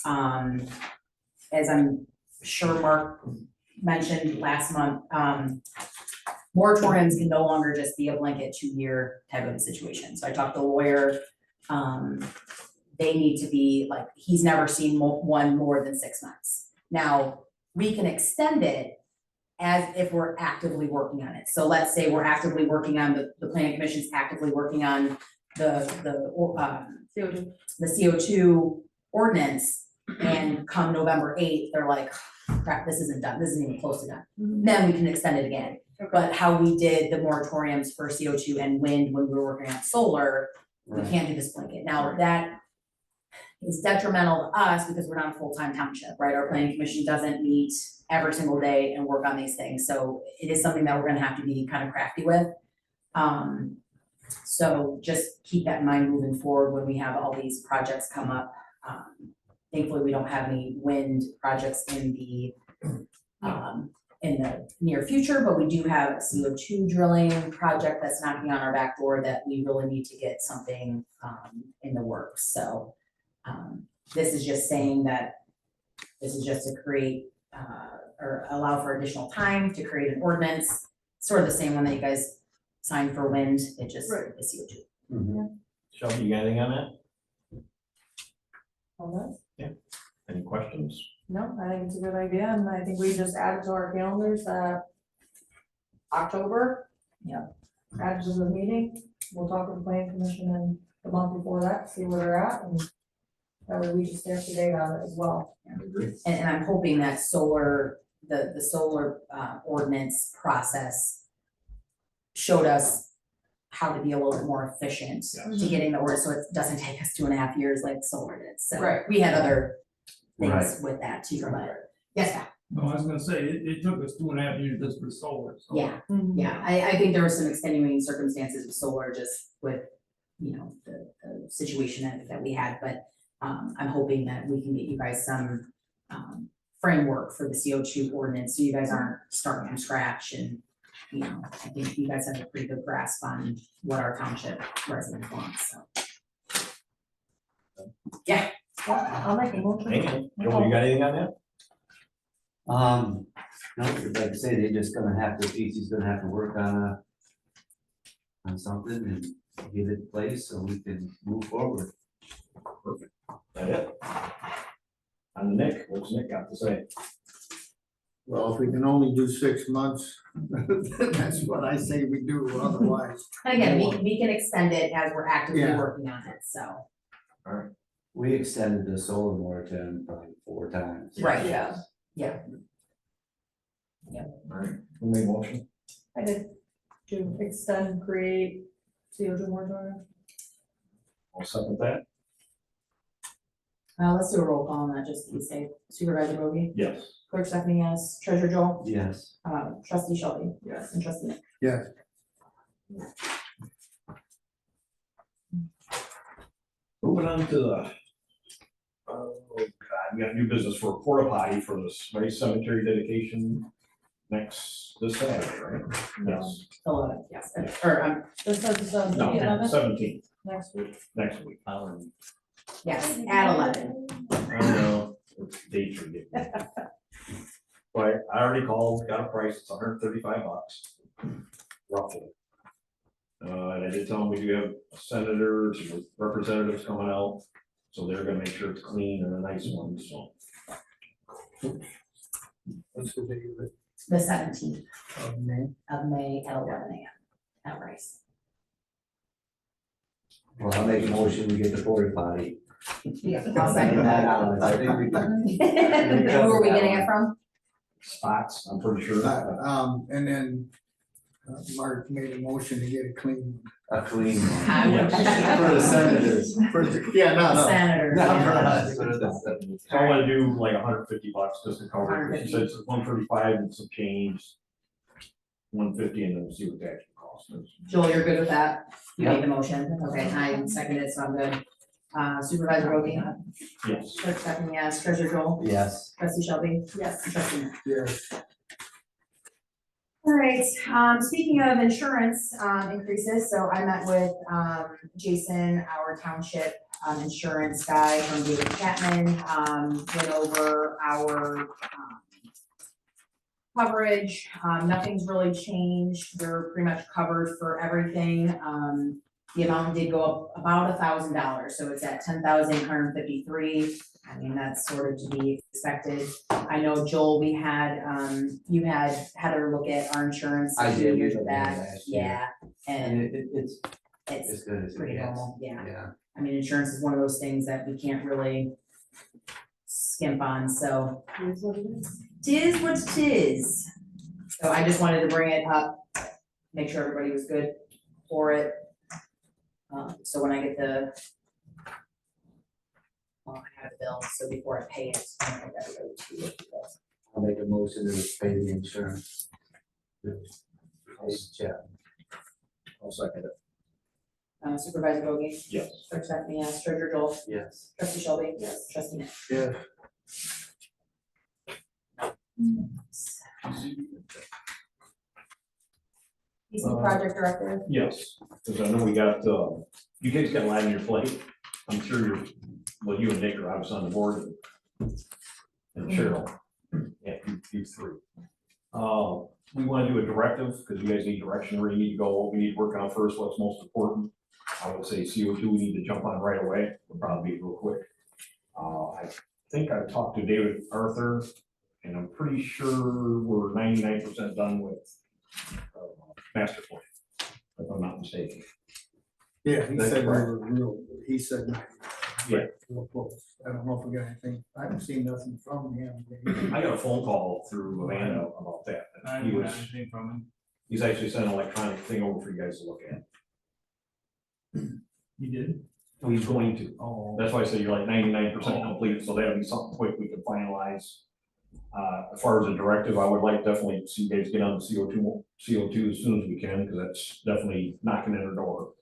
As I'm sure Mark mentioned last month, moratoriums can no longer just be a blanket 2-year type of situation. So I talked to the lawyer. They need to be like, he's never seen one more than 6 months. Now, we can extend it as if we're actively working on it. So let's say we're actively working on, the planning commission's actively working on the CO2 ordinance, and come November 8th, they're like, crap, this isn't done, this isn't even close to done. Then we can extend it again. But how we did the moratoriums for CO2 and wind when we were working on solar, we can't do this blanket. Now, that is detrimental to us because we're not a full-time township, right? Our planning commission doesn't meet every single day and work on these things. So it is something that we're gonna have to be kind of crafty with. So just keep that in mind moving forward when we have all these projects come up. Thankfully, we don't have any wind projects in the near future, but we do have a CO2 drilling project that's knocking on our back door that we really need to get something in the works. So this is just saying that this is just to create or allow for additional time to create an ordinance, sort of the same one that you guys signed for wind, it just is CO2. Mhm. Shelby, you got anything on that? All that? Any questions? No, I think it's a good idea, and I think we just add to our calendars October. Add to the meeting, we'll talk with the planning commission and the month before that, see where they're at, and that way we just stay up to date on it as well. And I'm hoping that the solar ordinance process showed us how to be a little bit more efficient to getting the order, so it doesn't take us 2.5 years like solar did. So Right. we had other things Right. with that too, but yes, Scott. No, I was gonna say, it took us 2.5 years just for solar, so. Yeah, yeah, I think there were some extenuating circumstances with solar, just with, you know, the situation that we had, but I'm hoping that we can get you guys some framework for the CO2 ordinance, so you guys aren't starting from scratch, and, you know, I think you guys have a pretty good grasp on what our township residents want, so. Yeah. I'll make a motion. Hey, Joel, you got anything on that? No, like I say, they're just gonna have to, he's gonna have to work on something and get it in place so we can move forward. Perfect. That it? On to Nick, what's Nick got to say? Well, if we can only do 6 months, that's what I say we do, otherwise. And again, we can extend it as we're actively Yeah. working on it, so. We extended the solar moratorium probably 4 times. Right. Yeah. Alright, who made motion? I did to extend, create CO2 moratorium. I'll second that. Let's do a roll call on that, just to be safe. Supervisor Bogey, Yes. Clerk Stephanie, yes. Treasurer Joel, Yes. Trustee Shelby, Yes. and Trustee Nick. Yeah, Moving on to the, oh God, we got new business for a porta potty for this Rice Cemetery dedication this Saturday, right? Yes. 11th, yes, or, this is the No, 11th? 17th, Next week. next week. Yes, at 11. I know, dates are getting. But I already called, got a price, it's $135, roughly. And I did tell them we do have senators, with representatives coming out, so they're gonna make sure it's clean and a nice one, so. what's the date of it? The 17th Of May? of May at 11 a.m. at Rice. Well, I'll make a motion, we get the porta potty. I'll second that. I think we can. Who are we getting it from? Spots, I'm pretty sure. And then Mark made a motion to get it clean. A clean one. I would- For the senators. Yeah, Senator. Not for us, for the senators. So I wanna do like $150 just to cover it, she said it's 135 and some change. 150 and then we'll see what that costs. Joel, you're good with that? You Yeah. made the motion, okay, I seconded it, so I'm good. Supervisor Bogey, Yes. Clerk Stephanie, yes. Treasurer Joel, Yes. Trustee Shelby, yes. And Trustee Nick. Yes. All right, speaking of insurance, increases, so I met with, Jason, our township, insurance guy from David Chapman, went over our, coverage, nothing's really changed, we're pretty much covered for everything, the amount did go up about $1,000, so it's at $10,853. I mean, that's sort of to be expected. I know Joel, we had, you had Heather look at our insurance a I few did, we years looked at it back, last year. yeah, And and it's it's as good as it pretty gets. normal, yeah. Yeah. I mean, insurance is one of those things that we can't really skimp on, so. Tis what tis. So I just wanted to bring it up, make sure everybody was good for it. So when I get the, well, I have a bill, so before I pay it, I don't think everybody to look at this. I'll make a motion to pay the insurance. Yeah. I'll second it. Supervisor Bogey, Yes. Clerk Stephanie, yes. Treasurer Joel, Yes. Trustee Shelby, yes. Trustee Nick. Yeah. He's the project director. Yes, because I know we got, you guys got a lot on your plate. I'm sure you're, well, you and Nick are obviously on the board and Cheryl. Yeah, you three. We want to do a directive because you guys need direction where you need to go, what we need to work on first, what's most important. I would say CO2 we need to jump on right away, would probably be real quick. I think I talked to David Arthur and I'm pretty sure we're 99% done with master plan, if I'm not mistaken. Yeah, he That's said we correct. were real, he said. Yeah. Real close. I don't know if we got anything, I haven't seen nothing from him. I got a phone call through Amanda about that. I He don't was, have anything from him. he's actually sent an electronic thing over for you guys to look at. You did? Well, he's going to. Oh. That's why I say you're like 99% complete, so that'll be something quick we can finalize. As far as a directive, I would like definitely to see you guys get on the CO2 as soon as we can, because that's definitely knocking at our door.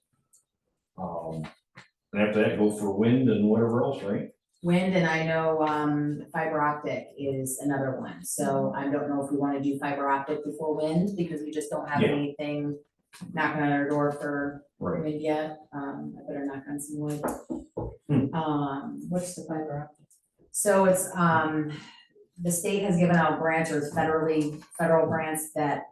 And after that, go for wind and whatever else, right? Wind, and I know, fiber optic is another one, so I don't know if we wanna do fiber optic before wind, because we just don't have Yeah. anything knocking on our door for Right. wind yet, I better knock on some wood. What's the fiber optic? So it's, the state has given out grants, or federal grants that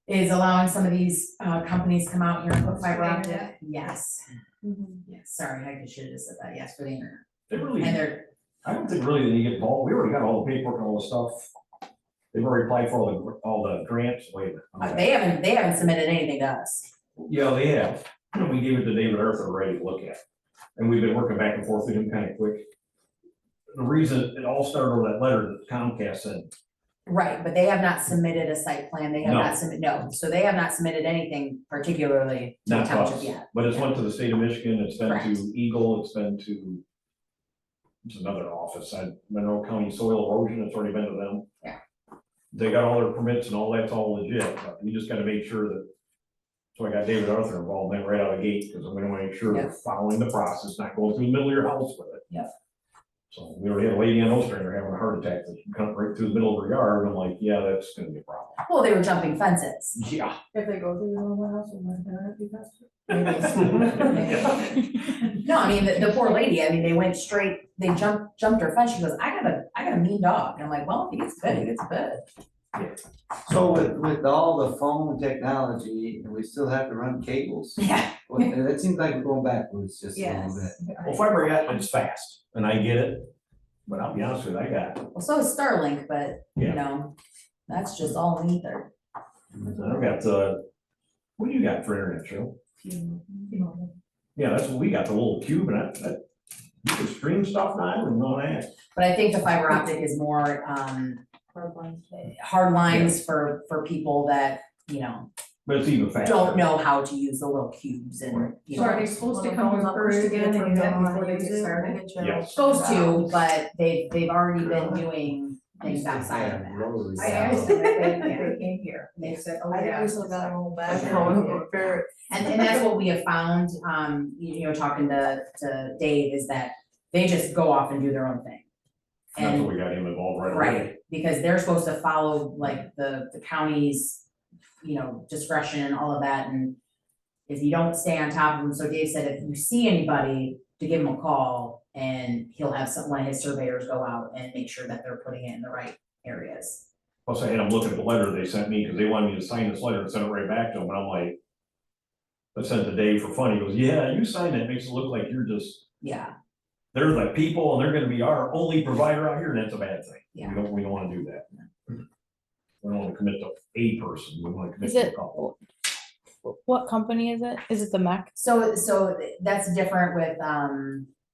is allowing some of these, companies come out here and put fiber optic, yes. Yes, sorry, I should have just said that, yes, for the internet. They really, And they're, I don't think really they need to get involved. We already got all the paperwork and all the stuff. They've already applied for all the grants. Wait a minute. they haven't submitted anything to us. Yeah, they have. We gave it to David Arthur already to look at. And we've been working back and forth with him kind of quick. The reason it all started with that letter that Comcast sent. Right, but they have not submitted a site plan, they have No. not submitted, no, so they have not submitted anything particularly to the Not township us, yet. but it's went to the state of Michigan, it's been Correct. to Eagle, it's been to it's another office, Monroe County Soil Erosion, it's already been to them. Yeah. They got all their permits and all that's all legit, but we just gotta make sure that. So I got David Arthur involved in right out of the gate, because I'm gonna make sure they're following the process, not going through the middle of your house with it. Yeah. So we already had a lady on Ostrander having a heart attack, that come right through the middle of her yard, and I'm like, yeah, that's gonna be a problem. Well, they were jumping fences. Yeah. If they go through your own house, I'm gonna be faster. No, I mean, the poor lady, I mean, they went straight, they jumped her fence, she goes, I got a mean dog, and I'm like, well, if he gets bit, he gets bit. So with all the phone technology, and we still have to run cables, Yeah. it seems like we're going backwards just a little bit. Well, fiber is fast, and I get it, but I'll be honest with you, I got, Well, so is Starlink, but, you Yeah. know, that's just all neither. I've got, what do you got for internet, Joe? Yeah, that's what we got, the little cube, and that, you can stream stuff now, and all that. But I think the fiber optic is more, hard lines for people that, you know, But it's even faster. don't know how to use the little cubes and, you So are know. they supposed to come up first again and you have before they get started? Yes. Supposed to, but they've already been doing things outside of that. I asked them if they came here, and they said, oh, yeah. We still got a whole background. And that's what we have found, you know, talking to Dave, is that they just go off and do their own thing. That's And what we got him involved right away. right, because they're supposed to follow like the county's, you know, discretion and all of that, and if you don't stay on top of them, so Dave said if you see anybody, to give him a call, and he'll have one of his surveyors go out and make sure that they're putting it in the right areas. Plus, I had them look at the letter they sent me, because they wanted me to sign this letter and send it right back to them, and I'm like, I sent it to Dave for fun, he goes, yeah, you signed it, makes it look like you're just, Yeah, they're the people, and they're gonna be our only provider out here, and that's a bad thing. Yeah. We don't wanna do that. We don't wanna commit to a person, we wanna commit Is to a it, couple. what company is it? Is it the MEC? so that's different with,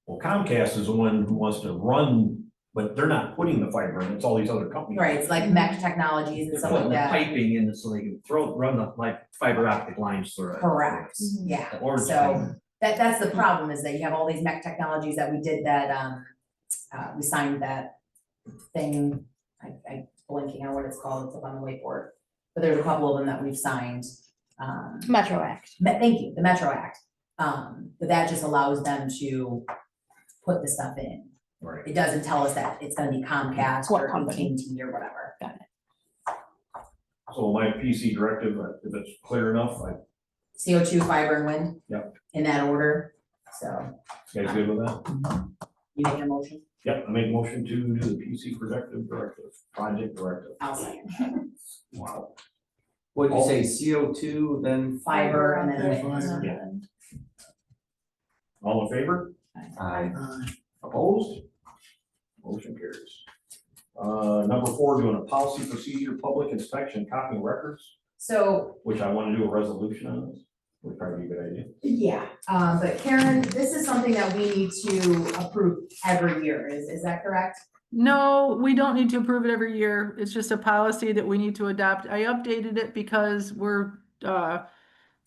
Well, Comcast is the one who wants to run, but they're not putting the fiber in, it's all these other companies. right, it's like MEC technologies and They're stuff putting like the that. piping in so they can run the like fiber optic lines through it. Correct, yeah. The orange So thing. that's the problem, is that you have all these MEC technologies that we did that, we signed that thing, I blanking on what it's called, it's up on the whiteboard. But there's a couple of them that we've signed, Metro Act. thank you, the Metro Act. But that just allows them to put the stuff in. Right. It doesn't tell us that it's gonna be Comcast What or company? AT&T or whatever. Got it. So my PC directive, if it's clear enough, CO2, fiber and wind. Yep. In that order, so you guys good with that? you make a motion, Yep, I make a motion to do the PC productive directive, project directive. I'll second. Wow. What'd you say, CO2, then? Fiber and then That's wind. fine. Yeah. All in favor? Aye. Opposed? Motion carries. Number 4, doing a policy procedure, public inspection, copying records, So, which I want to do a resolution on this, would probably be a good idea. yeah, but Karen, this is something that we need to approve every year, is that correct? No, we don't need to approve it every year. It's just a policy that we need to adopt. I updated it because we're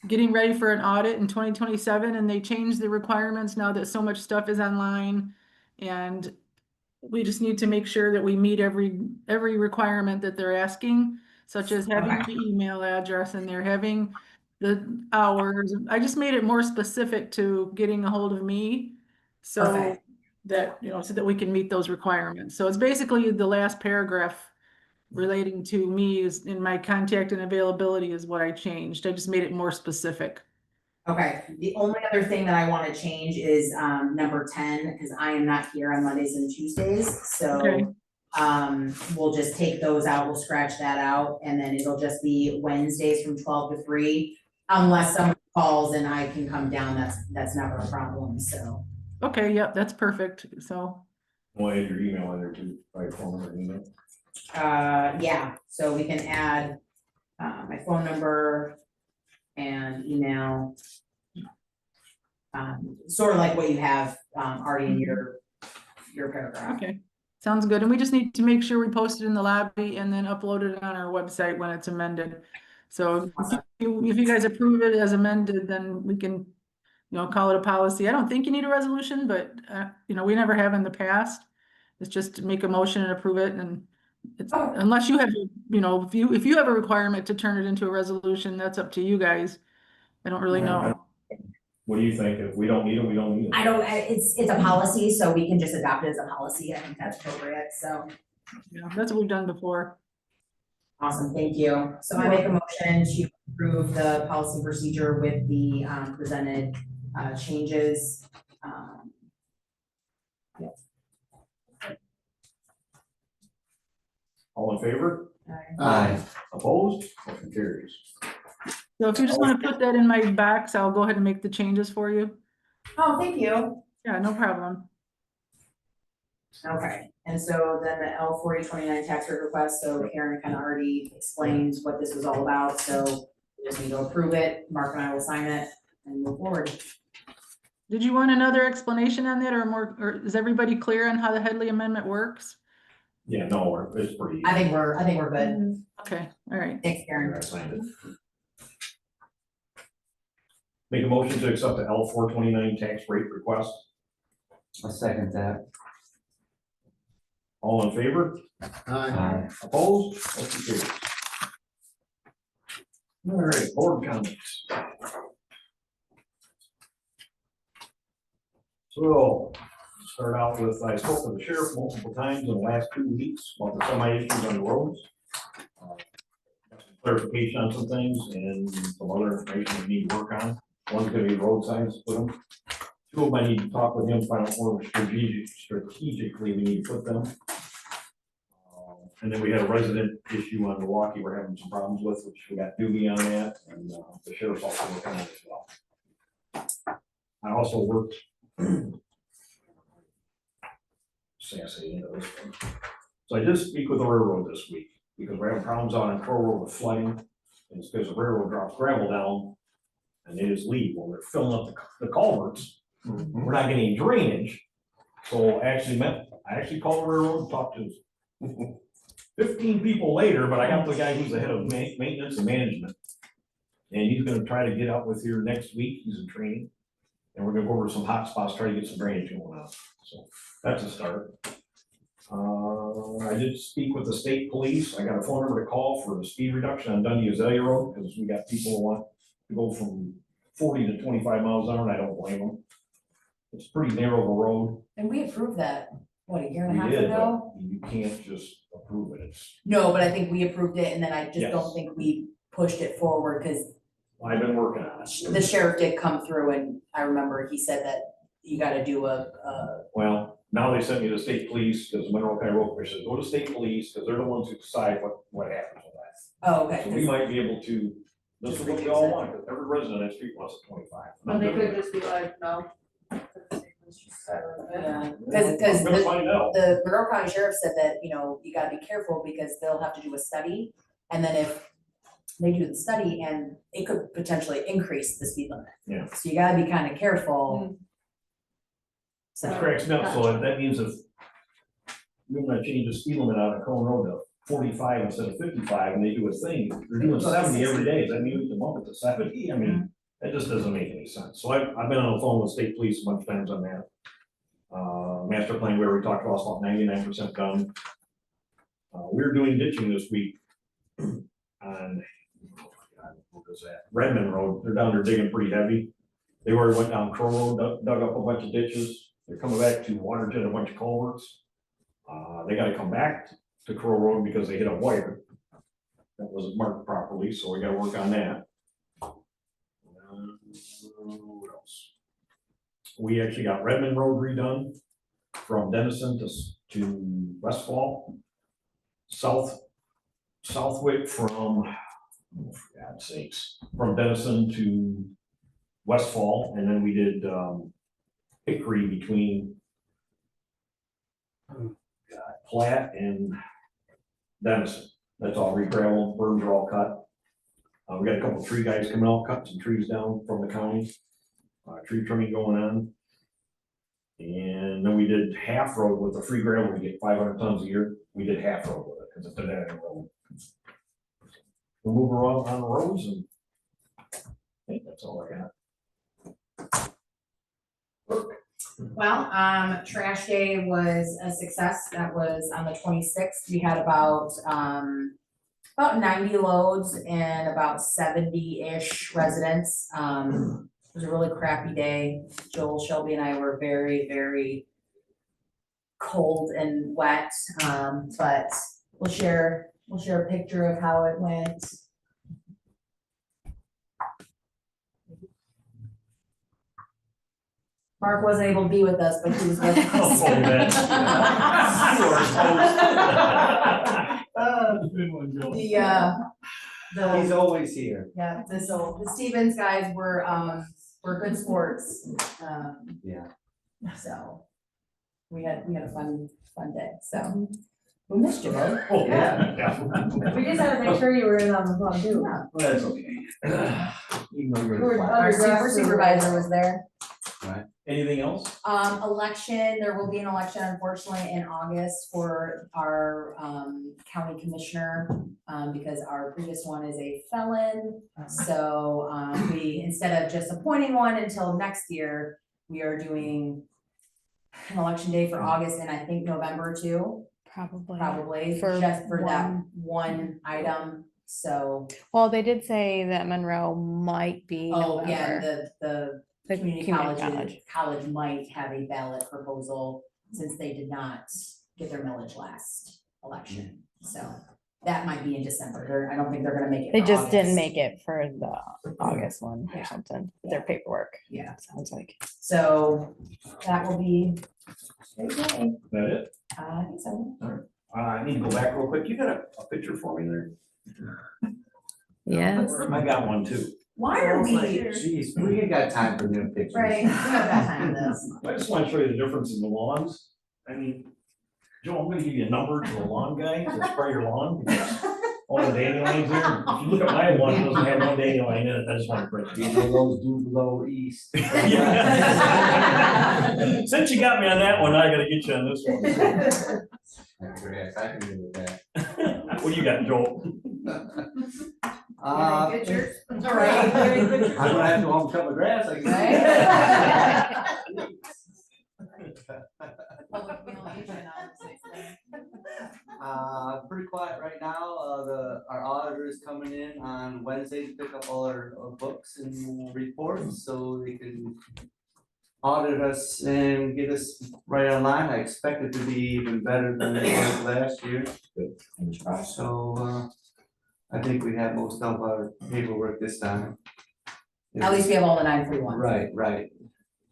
getting ready for an audit in 2027, and they changed the requirements now that so much stuff is online. And we just need to make sure that we meet every requirement that they're asking, such as having Okay. the email address and they're having the hours. I just made it more specific to getting a hold of me. So Perfect. that, you know, so that we can meet those requirements. So it's basically the last paragraph relating to me is in my contact and availability is what I changed. I just made it more specific. Okay, the only other thing that I wanna change is, number 10, because I am not here on Mondays and Tuesdays, Okay. so. We'll just take those out, we'll scratch that out, and then it'll just be Wednesdays from 12 to 3. Unless someone calls and I can come down, that's never a problem, so. Okay, yep, that's perfect. So, We'll add your email in there too, by phone or email. Yeah, so we can add, my phone number and email. Sort of like what you have, already in your paragraph. okay, sounds good. And we just need to make sure we post it in the lobby and then upload it on our website when it's amended. So if you guys approve it as amended, then we can call it a policy. I don't think you need a resolution, but, we never have in the past. It's just to make a motion and approve it, and it's, unless you have, if you have a requirement to turn it into a resolution, that's up to you guys. I don't really know. What do you think? If we don't need it, we don't need it. It's a policy, so we can just adopt it as a policy. I think that's appropriate, so. Yeah, that's what we've done before. Awesome, thank you. So I make a motion to approve the policy procedure with the presented changes. All in favor? Aye. Opposed? Motion carries. So if you just want to put that in my box, I'll go ahead and make the changes for you. Oh, thank you. Yeah, no problem. Okay, and so then the L4029 tax rate request, so Karen kind of already explained what this was all about, so we just need to approve it, Mark and I will sign it and move forward. Did you want another explanation on that, or is everybody clear on how the Headley Amendment works? Yeah, no, it's pretty. I think we're good. Okay, all right. Thanks, Karen. I signed it. Make a motion to accept the L429 tax rate request. I second that. All in favor? Aye. Opposed? Motion carries. All right, board comments. So, start out with, I spoke to the sheriff multiple times in the last 2 weeks about the semi issues on the roads. Got some clarification on some things and some other information we need to work on. One's gonna be road signs, put them. Two of them, I need to talk with him, find out where strategically we need to put them. And then we had a resident issue on Milwaukee we're having some problems with, which we got Doobie on that, and the sheriff's also working on it as well. I also worked sassy into this one. So I did speak with the railroad this week, because we're having problems out on Crow Road with flooding, and it's because the railroad drops gravel down, and they just leave. Well, they're filling up the culverts, we're not getting any drainage, so I actually called the railroad and talked to 15 people later, but I got the guy who's the head of maintenance and management. And he's gonna try to get out with here next week, he's in training. And we're gonna go over some hot spots, try to get some drainage going on, so that's a start. I did speak with the state police, I got a phone number to call for the speed reduction on Dundee Azalea Road, because we got people who want to go from 40 to 25 miles an hour, and I don't blame them. It's pretty narrow of a road. And we approved that, what, a year and a We half did, ago? but you can't just approve it, No, but I think we approved it, and then I just Yes. don't think we pushed it forward, because I've been working on it. the sheriff did come through, and I remember he said that you gotta do Well, now they sent me to state police, because the Monroe County Road Commission says, go to state police, because they're the ones who decide what happens with that. oh, So we okay. might be able to, this is what we all want, because every resident on that street wants a 25. But they could just be like, no. Yeah, I'm because gonna find out. the Monroe County Sheriff said that, you gotta be careful, because they'll have to do a study, and then if they do the study, and it could potentially increase the speed limit. Yeah. So you gotta be kind of careful. It cracks me up, so that means if we're gonna change the speed limit out of Cone Road to 45 instead of 55, and they do a thing, they're doing 70 every day, does that mean we can bump it to 70? I mean, that just doesn't make any sense. So I've been on the phone with state police a bunch of times on that. Master plan where we talked about 99% done. We're doing ditching this week on, what is that, Redmond Road. They're down there digging pretty heavy. They already went down Crow Road, dug up a bunch of ditches. They're coming back to Waterton, a bunch of culverts. They gotta come back to Crow Road because they hit a wire that wasn't marked properly, so we gotta work on that. What else? We actually got Redmond Road redone from Denison to Westfall. Southwick from, oh, for God's sakes, from Denison to Westfall, and then we did Hickory between Platte and Denison. That's all re-gravel, berms are all cut. We got a couple tree guys coming out, cutting some trees down from the county. Tree trimming going on. And then we did half road with the free gravel, we get 500 tons a year. We did half road with it, because it's a dead end road. We'll move around on the roads, and I think that's all I got. Well, trash day was a success. That was on the 26th. We had about 90 loads and about 70-ish residents. It was a really crappy day. Joel, Shelby and I were very, very cold and wet. But we'll share a picture of how it went. Mark wasn't able to be with us, but he was with us. He's always here. Yeah, so the Stevens guys were good sports. Yeah. So we had a fun day, so we missed you, babe. Oh, Yeah. We just had to make sure you were in on the fun too. Yeah. Well, that's okay. Even though you're. We're- Our supervisor was there. Anything else? Election, there will be an election unfortunately in August for our county commissioner, because our previous one is a felon. So we, instead of just appointing one until next year, we are doing an election day for August and I think November too, probably, For just for that one. one item, so. Well, they did say that Monroe might be Oh, yeah, November. the The community college might have a ballot proposal since they did not get their millage last election. So that might be in December. I don't think they're gonna make it. They for just didn't August. make it for the August one or something, their paperwork, Yeah, sounds like. so that will be. Okay, That it? I think so. I need to go back real quick. You got a picture for me there? Yes. I got one too. Why are we, Jeez, we ain't got time for new pictures. right, we have that time for this. I just want to show you the difference in the lawns. I mean, Joe, I'm gonna give you a number to the lawn guy to spray your lawn. Because all the dandelions there, if you look at my lawn, it doesn't have one dandelion in it. I just want to break You it. know those do blow east. Since you got me on that one, I gotta get you on this one. Yes, I can do with that. What do you got, Joel? Pictures? I'm gonna have to go home and cut my grass, I guess. Pretty quiet right now. Our auditor is coming in on Wednesday to pick up all our books and reports, so they can audit us and get us right online. I expect it to be even better than it was last year. So, I think we have most of our paperwork this time. At least we have all the 931s. Right.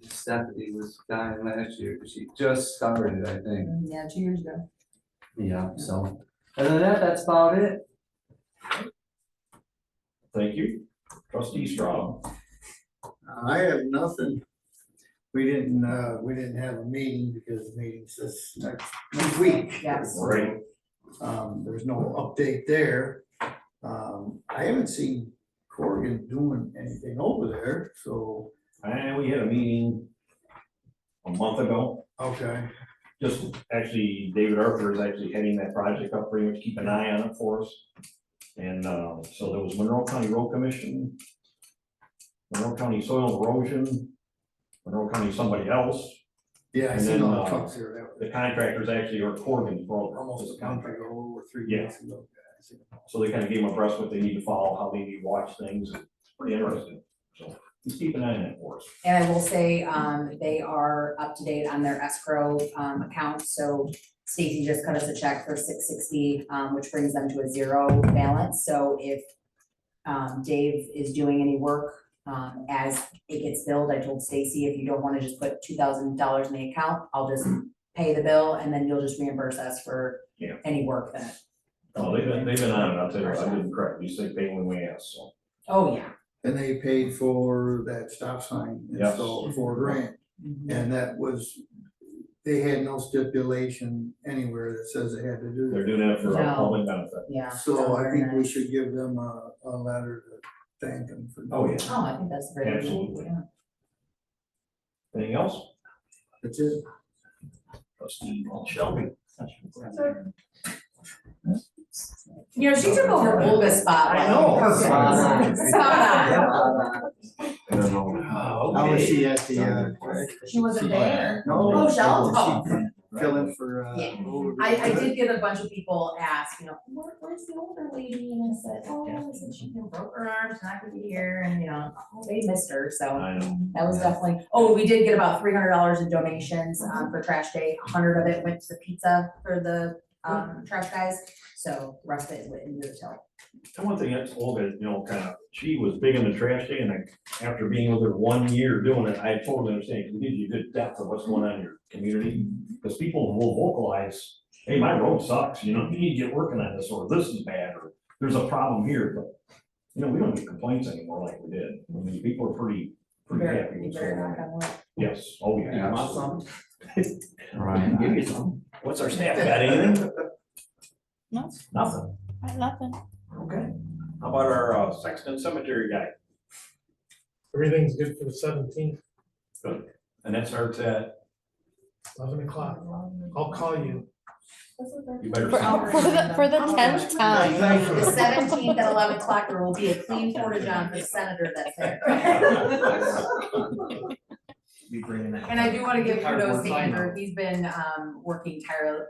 Stephanie was dying last year, because she just started, I think. Yeah, 2 years ago. Yeah, so, other than that, that's about it. Thank you. Trustee Straw. I have nothing. We didn't have a meeting because the meeting's this next week. Yes. Right. There's no update there. I haven't seen Corrigan doing anything over there, so, And we had a meeting a month ago. okay. Just actually, David Arthur is actually heading that project up, pretty much keep an eye on it for us. And so there was Monroe County Road Commission, Monroe County Soil Erosion, Monroe County somebody else. Yeah, I And seen then, all the trucks here. The contractors actually are Corrigan's brother. Almost a country over 3 Yeah. weeks ago. So they kind of gave them abreast what they need to follow, how they need to watch things. It's pretty interesting. So just keep an eye on it for us. And I will say, they are up to date on their escrow, account, so Stacy just cut us a check for $660, which brings them to a 0 balance, so if Dave is doing any work, as it gets billed, I told Stacy, if you don't wanna just put $2,000 in the account, I'll just pay the bill, and then you'll just reimburse us for Yeah. any work that. Oh, they've been on it, I'll tell you, I didn't correct, you said pay when we ask, so. Oh, yeah. And they paid for that stop sign Yes. installed $4,000. And that was, they had no stipulation anywhere that says they had to do They're that. doing that for No. our public benefit. Yeah. So I very think we nice. should give them a letter to thank them for. Oh, yeah. Oh, I think that's very. good. Absolutely. Yeah. Anything else? That's it. Trustee Shelby. You know, she took over Olga's spot. I know. How was she at the, She wasn't there. No. Oh, Shell? Oh. filling for, Yeah. over- I did get a bunch of people ask, you know, where's the older lady? And I said, oh, I said she broke her arm, she's not gonna be here, and you know, they missed her, so. I know. That was definitely, oh, we did get about $300 in donations, for trash day. 100 of it went to the pizza for the, trash guys, so the rest of it went into the till. And one thing that's Olga, you know, kind of, she was big in the trash day, and after being with her 1 year doing it, I totally understand, because it gives you a good depth of what's going on in your community. Because people will vocalize, hey, my road sucks, you know, you need to get working on this, or this is bad, or there's a problem here, but, you know, we don't get complaints anymore like we did. I mean, people are pretty happy with what's going on. Yes, oh, yeah. You want absolutely. Ryan, Give you some. What's our staff, got anything? No. Nothing. Nothing. Okay. How about our Sexton Cemetery guy? Everything's good for the 17th, Good. And that starts at, 11 o'clock. I'll call you. you better. For the 10th time. The 17th at 11 o'clock, there will be a clean portage on for the senator that's there. Be bringing that. And I do want to give kudos Cardboard to sign Andrew. up. He's been working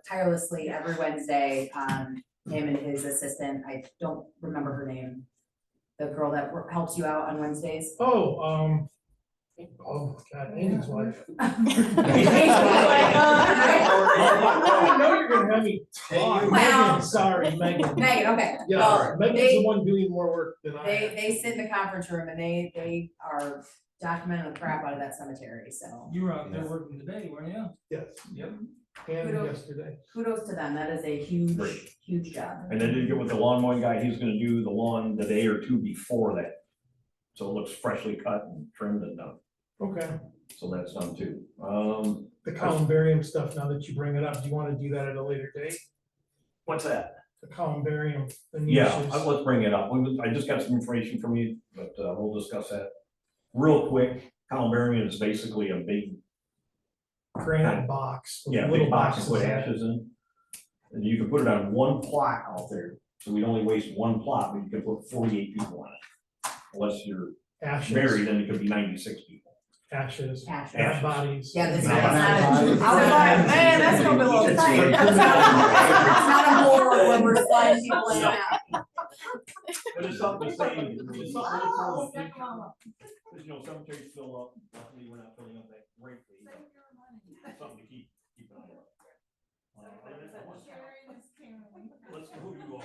tirelessly every Wednesday. Him and his assistant, I don't remember her name. The girl that helps you out on Wednesdays. Oh God, Andy's wife. I know you're gonna have me talk. Well- Megan, sorry, Megan. Megan, okay. Yeah, Well, Megan's the one doing more work than I am. they sit in the conference room and they are documenting the crap out of that cemetery, so. You were out there working today, weren't you? Yes. Yep. And Kudos. yesterday. Kudos to them. That is a huge, Great. huge job. And then did get with the lawn mowing guy, he's gonna do the lawn the day or two before that. So it looks freshly cut and trimmed and done, Okay. so that's done too. The columbarium stuff, now that you bring it up, do you wanna do that at a later date? What's that? The columbarium. the Yeah, niches. let's bring it up. I just got some information from you, but we'll discuss that real quick. Columbarium is basically a big, Granite box. with yeah, little big box to boxes put in it. ashes in. And you can put it on one plot out there, so we'd only waste one plot, but you can put 48 people on it. Unless you're Ashes. married, then it could be 96 people. Ashes. Ashes. Dead bodies. Yeah, this is Not not bodies. a. I was like, man, that's gonna be a little tight. It's not a horror when we're sliding people in and out. But it's something to say, it's something to look forward to. Because, you know, cemeteries fill up, luckily we're not filling up that greatly. But something to keep an eye on. Let's go to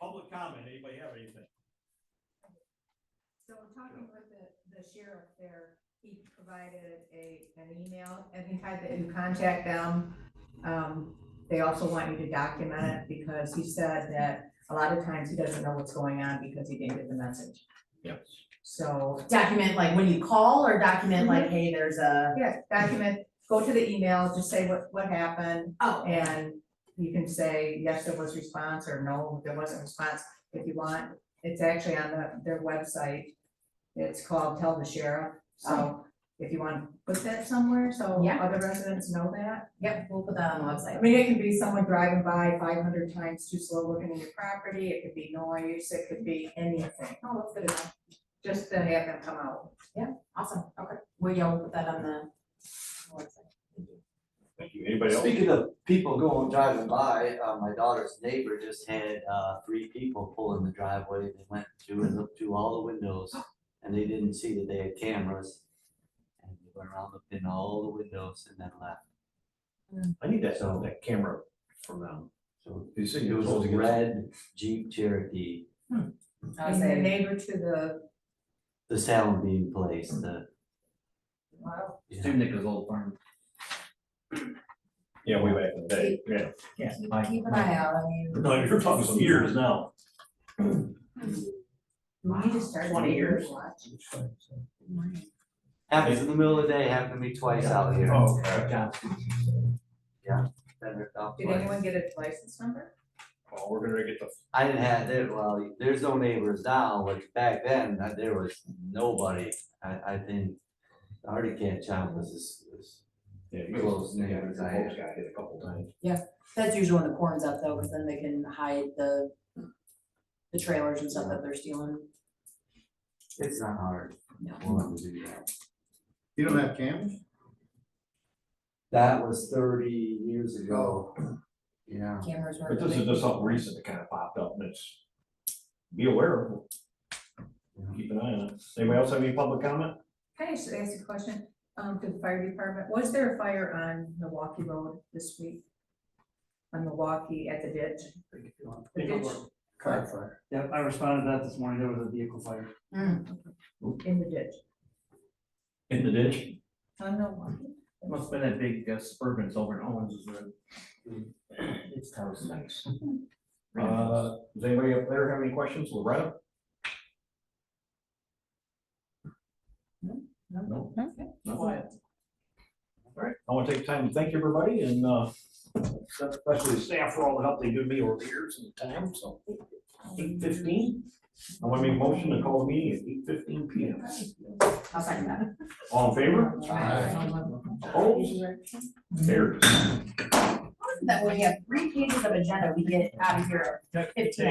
public comment. Anybody have anything? So talking with the sheriff there, he provided an email, anytime that you contact them, they also want you to document it, because he said that a lot of times he doesn't know what's going on because he didn't get the message. Yes. So, Document like when you call, or document like, hey, there's a. yeah, document, go to the email, just say what happened, Oh. and you can say, yes, there was response, or no, there wasn't response, if you want. It's actually on their website. It's called Tell the Sheriff, so if you want to put that somewhere, so Yeah. other residents know that. Yep, we'll put that on the I website. mean, it can be someone driving by 500 times too slow looking at your property, it could be noise, it could be anything. Oh, that's good enough. Just to have them come out. Awesome, okay. Well, yeah, we'll put that on the website. Thank you. Anybody else? Speaking of people going driving by, my daughter's neighbor just had 3 people pull in the driveway. They went through and looked through all the windows, and they didn't see that they had cameras. And they went around, looked in all the windows, and then left. I need that camera from them. So You see, it was supposed to a get- red Jeep Cherokee, I would And the say, neighbor to the sound being placed, wow. Nichols Old Farm. Yeah, way back in the day, yeah. keep an eye out, I mean. No, you're talking some years now. We need to start 20 years. neighbors watch. Happens in the middle of the day, happened to me twice out here. Oh, okay. Yeah. been ripped off Did twice. anyone get a license number? Oh, we're gonna get the, I didn't have, well, there's no neighbors now, but back then, there was nobody. I think the Hardy Cat shop was Yeah, Close yeah, neighbors, your I folks have. got hit a couple times. That's usually when the corn's up though, because then they can hide the trailers and stuff that they're stealing. It's not hard. No. We'll have to do that. You don't have cameras? That was 30 years ago. Yeah. Cameras But weren't. this is just something recent that kind of popped up and it's, be aware of it. Keep an eye on it. Anybody else have any public comment? Can I just ask a question, to the fire department? Was there a fire on Milwaukee Road this week? On Milwaukee at the ditch? The ditch Car fire. Yep, I responded to that this morning, there was a vehicle fire. in the ditch, In the ditch? on Milwaukee. Must've been that big Suburban's over in Owens' Road. It's nice. Does anybody up there have any questions? Loretta? No? No. Nothing? All right, I want to take time to thank everybody and, especially the staff for all the help they give me over the years in the town, so. 8:15, I want to make a motion to call the meeting at 8:15 PM. I'll second that. All in favor? Opposed? Carried. That when we have 3 pages of agenda, we get out of here at 15 after.